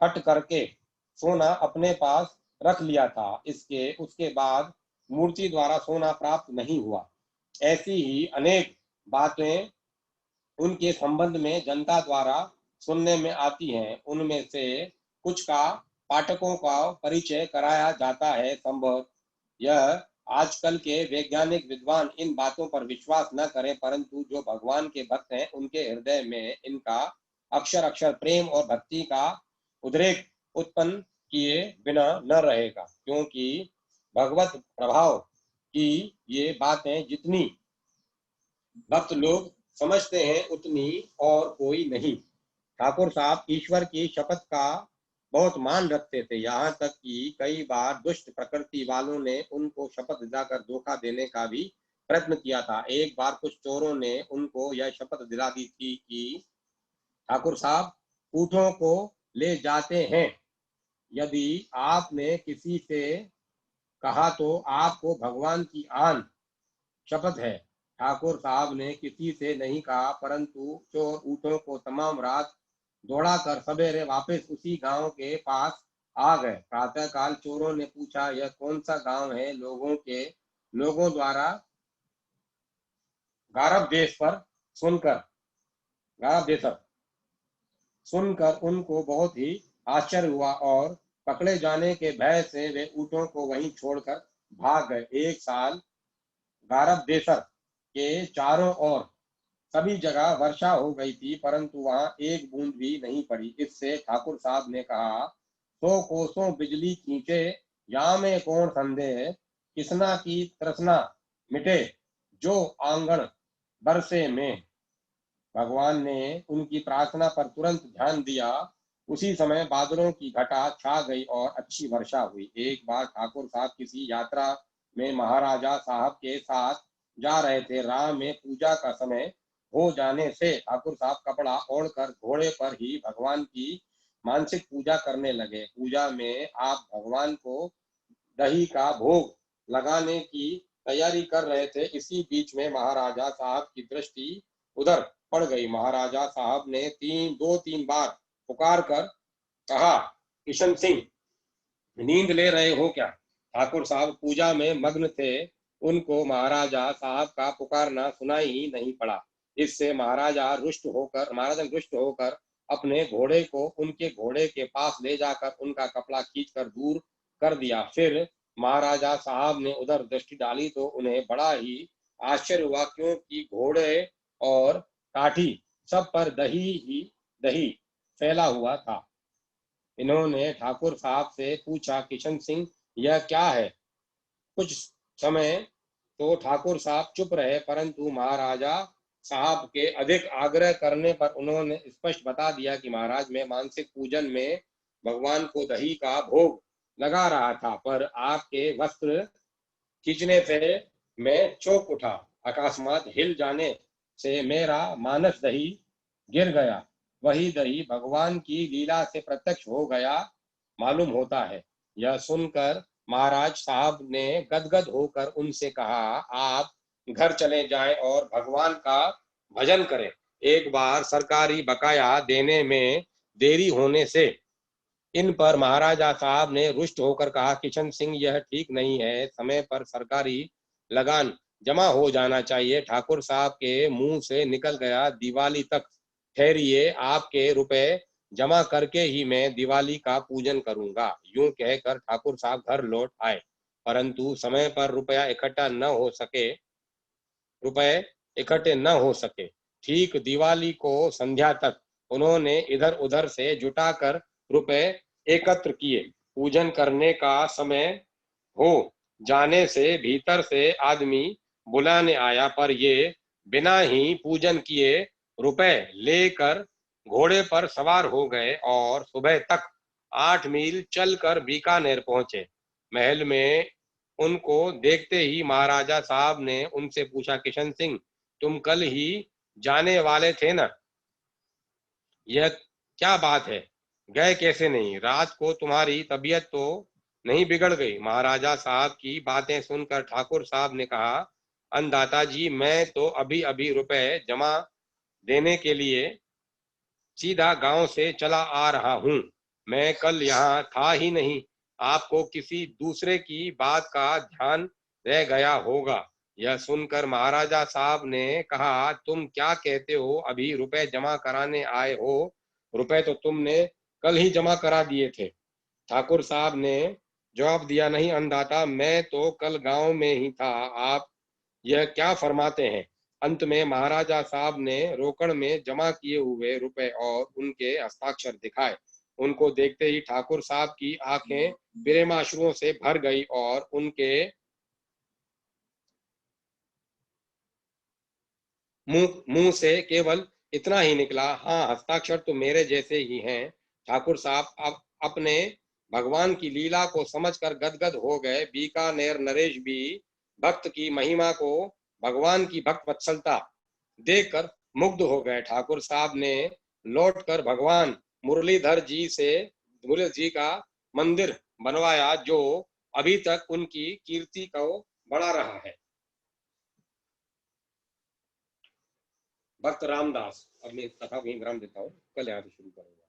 हट करके सोना अपने पास रख लिया था। उसके बाद मूर्ति द्वारा सोना प्राप्त नहीं हुआ। ऐसी ही अनेक बातें उनके संबंध में जनता द्वारा सुनने में आती हैं। उनमें से कुछ का पाठकों का परिचय कराया जाता है। संभव यह आजकल के वैज्ञानिक विद्वान इन बातों पर विश्वास न करें, परंतु जो भगवान के भक्त हैं उनके हृदय में इनका अक्षर अक्षर प्रेम और भक्ति का उद्रेक उत्पन्न किए बिना न रहेगा, क्योंकि भगवत प्रभाव की ये बातें जितनी भक्त लोग समझते हैं उतनी और कोई नहीं। ठाकुर साहब ईश्वर की शपथ का बहुत मान रखते थे, यहाँ तक कि कई बार दुष्ट प्रकृति वालों ने उनको शपथ दिलाकर धोखा देने का भी प्रयत्न किया था। एक बार कुछ चोरों ने उनको यह शपथ दिला दी थी कि ठाकुर साहब ऊँटों को ले जाते हैं, यदि आपने किसी से कहा तो आपको भगवान की आन शपथ है। ठाकुर साहब ने किसी से नहीं कहा, परंतु चोर ऊँटों को तमाम रात दौड़ाकर सवेरे वापस उसी गांव के पास आ गए। प्रातःकाल चोरों ने पूछा, यह कौन सा गांव है? लोगों द्वारा गारब देश पर सुनकर उनको बहुत ही आश्चर्य हुआ और पकड़े जाने के भय से वे ऊँटों को वहीं छोड़कर भाग गए। एक साल गारब देसर के चारों ओर सभी जगह वर्षा हो गई थी, परंतु वहां एक बूंद भी नहीं पड़ी। इससे ठाकुर साहब ने कहा, 100 कोसों बिजली खींचे या में कौन संदेह, किसना की तृष्णा मिटे जो आंगन बरसे में। भगवान ने उनकी प्रार्थना पर तुरंत ध्यान दिया। उसी समय बादलों की घटा छा गई और अच्छी वर्षा हुई। एक बार ठाकुर साहब किसी यात्रा में महाराजा साहब के साथ जा रहे थे। राह में पूजा का समय हो जाने से ठाकुर साहब कपड़ा ओढ़कर घोड़े पर ही भगवान की मानसिक पूजा करने लगे। पूजा में आप भगवान को दही का भोग लगाने की तैयारी कर रहे थे। इसी बीच में महाराजा साहब की दृष्टि उधर पड़ गई। महाराजा साहब ने 2-3 बार पुकार कर कहा, किशन सिंह, नींद ले रहे हो क्या? ठाकुर साहब पूजा में मग्न थे। उनको महाराजा साहब का पुकारना सुनाई ही नहीं पड़ा। इससे महाराजा रुष्ट होकर अपने घोड़े को उनके घोड़े के पास ले जाकर उनका कपड़ा खींचकर दूर कर दिया। फिर महाराजा साहब ने उधर दृष्टि डाली तो उन्हें बड़ा ही आश्चर्य हुआ, क्योंकि घोड़े और काठी सब पर दही ही दही फैला हुआ था। इन्होंने ठाकुर साहब से पूछा, किशन सिंह यह क्या है? कुछ समय तो ठाकुर साहब चुप रहे, परंतु महाराजा साहब के अधिक आग्रह करने पर उन्होंने स्पष्ट बता दिया कि महाराज, मैं मानसिक पूजन में भगवान को दही का भोग लगा रहा था, पर आपके वस्त्र खींचने से मैं चौंक उठा। अकस्मात हिल जाने से मेरा मानस दही गिर गया। वही दही भगवान की लीला से प्रत्यक्ष हो गया मालूम होता है। यह सुनकर महाराज साहब ने गदगद होकर उनसे कहा, आप घर चले जाएं और भगवान का भजन करें। एक बार सरकारी बकाया देने में देरी होने से इन पर महाराजा साहब ने रुष्ट होकर कहा, किशन सिंह यह ठीक नहीं है, समय पर सरकारी लगान जमा हो जाना चाहिए। ठाकुर साहब के मुंह से निकल गया, दिवाली तक ठहरिए, आपके रुपए जमा करके ही मैं दिवाली का पूजन करूंगा। यूं कहकर ठाकुर साहब घर लौट आए, परंतु समय पर रुपए इकट्ठे न हो सके। ठीक दिवाली को संध्या तक उन्होंने इधर उधर से जुटाकर रुपए एकत्र किए। पूजन करने का समय हो जाने से भीतर से आदमी बुलाने आया, पर ये बिना ही पूजन किए रुपए लेकर घोड़े पर सवार हो गए और सुबह तक 8 मील चलकर बीकानेर पहुंचे। महल में उनको देखते ही महाराजा साहब ने उनसे पूछा, किशन सिंह तुम कल ही जाने वाले थे ना, यह क्या बात है, गए कैसे नहीं? रात को तुम्हारी तबीयत तो नहीं बिगड़ गई? महाराजा साहब की बातें सुनकर ठाकुर साहब ने कहा, अन्नदाता जी, मैं तो अभी अभी रुपए जमा देने के लिए सीधा गांव से चला आ रहा हूं। मैं कल यहाँ था ही नहीं। आपको किसी दूसरे की बात का ध्यान रह गया होगा। यह सुनकर महाराजा साहब ने कहा, तुम क्या कहते हो? अभी रुपए जमा कराने आए हो? रुपए तो तुमने कल ही जमा करा दिए थे। ठाकुर साहब ने जवाब दिया, नहीं अन्नदाता, मैं तो कल गांव में ही था। आप यह क्या फरमाते हैं? अंत में महाराजा साहब ने रोकड़ में जमा किए हुए रुपए और उनके हस्ताक्षर दिखाए। उनको देखते ही ठाकुर साहब की आंखें प्रेमाश्रुओं से भर गई और उनके मुंह से केवल इतना ही निकला, हाँ, हस्ताक्षर तो मेरे जैसे ही हैं। ठाकुर साहब अब अपने भगवान की लीला को समझकर गदगद हो गए। बीकानेर नरेश भी भक्त की महिमा को, भगवान की भक्त वत्सलता देखकर मुग्ध हो गए। ठाकुर साहब ने लौटकर भगवान मुरलीधर जी का मंदिर बनवाया, जो अभी तक उनकी कीर्ति को बढ़ा रहा है। भक्त रामदास। अब मैं कथा वहीं विराम देता हूँ, कल यहाँ से शुरू करूंगा।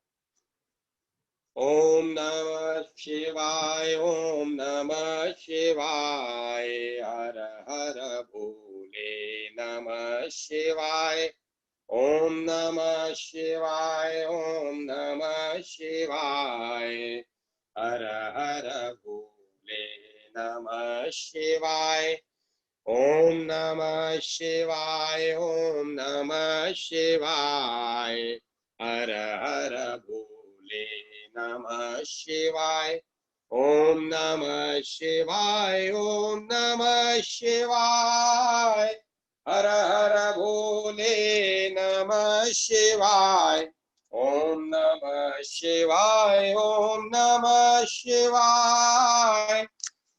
ओम नमः शिवाय, ओम नमः शिवाय, हर हर भोले नमः शिवाय, ओम नमः शिवाय, ओम नमः शिवाय, हर हर भोले नमः शिवाय, ओम नमः शिवाय, ओम नमः शिवाय, हर हर भोले नमः शिवाय, ओम नमः शिवाय, ओम नमः शिवाय, हर हर भोले नमः शिवाय, ओम नमः शिवाय, ओम नमः शिवाय,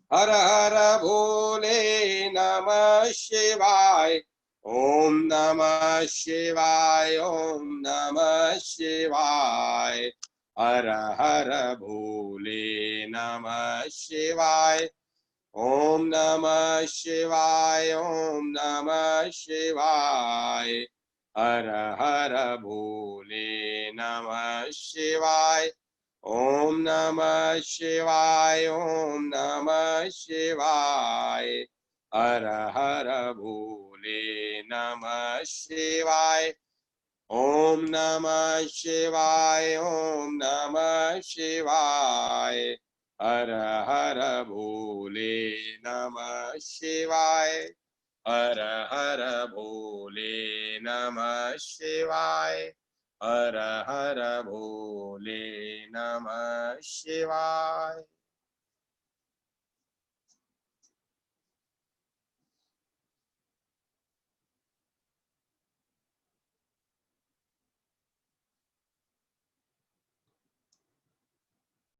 हर हर भोले नमः शिवाय, ओम नमः शिवाय, ओम नमः शिवाय, हर हर भोले नमः शिवाय, ओम नमः शिवाय, ओम नमः शिवाय, हर हर भोले नमः शिवाय, ओम नमः शिवाय, ओम नमः शिवाय, हर हर भोले नमः शिवाय, ओम नमः शिवाय, ओम नमः शिवाय, हर हर भोले नमः शिवाय। हर हर भोले नमः शिवाय। हर हर भोले नमः शिवाय।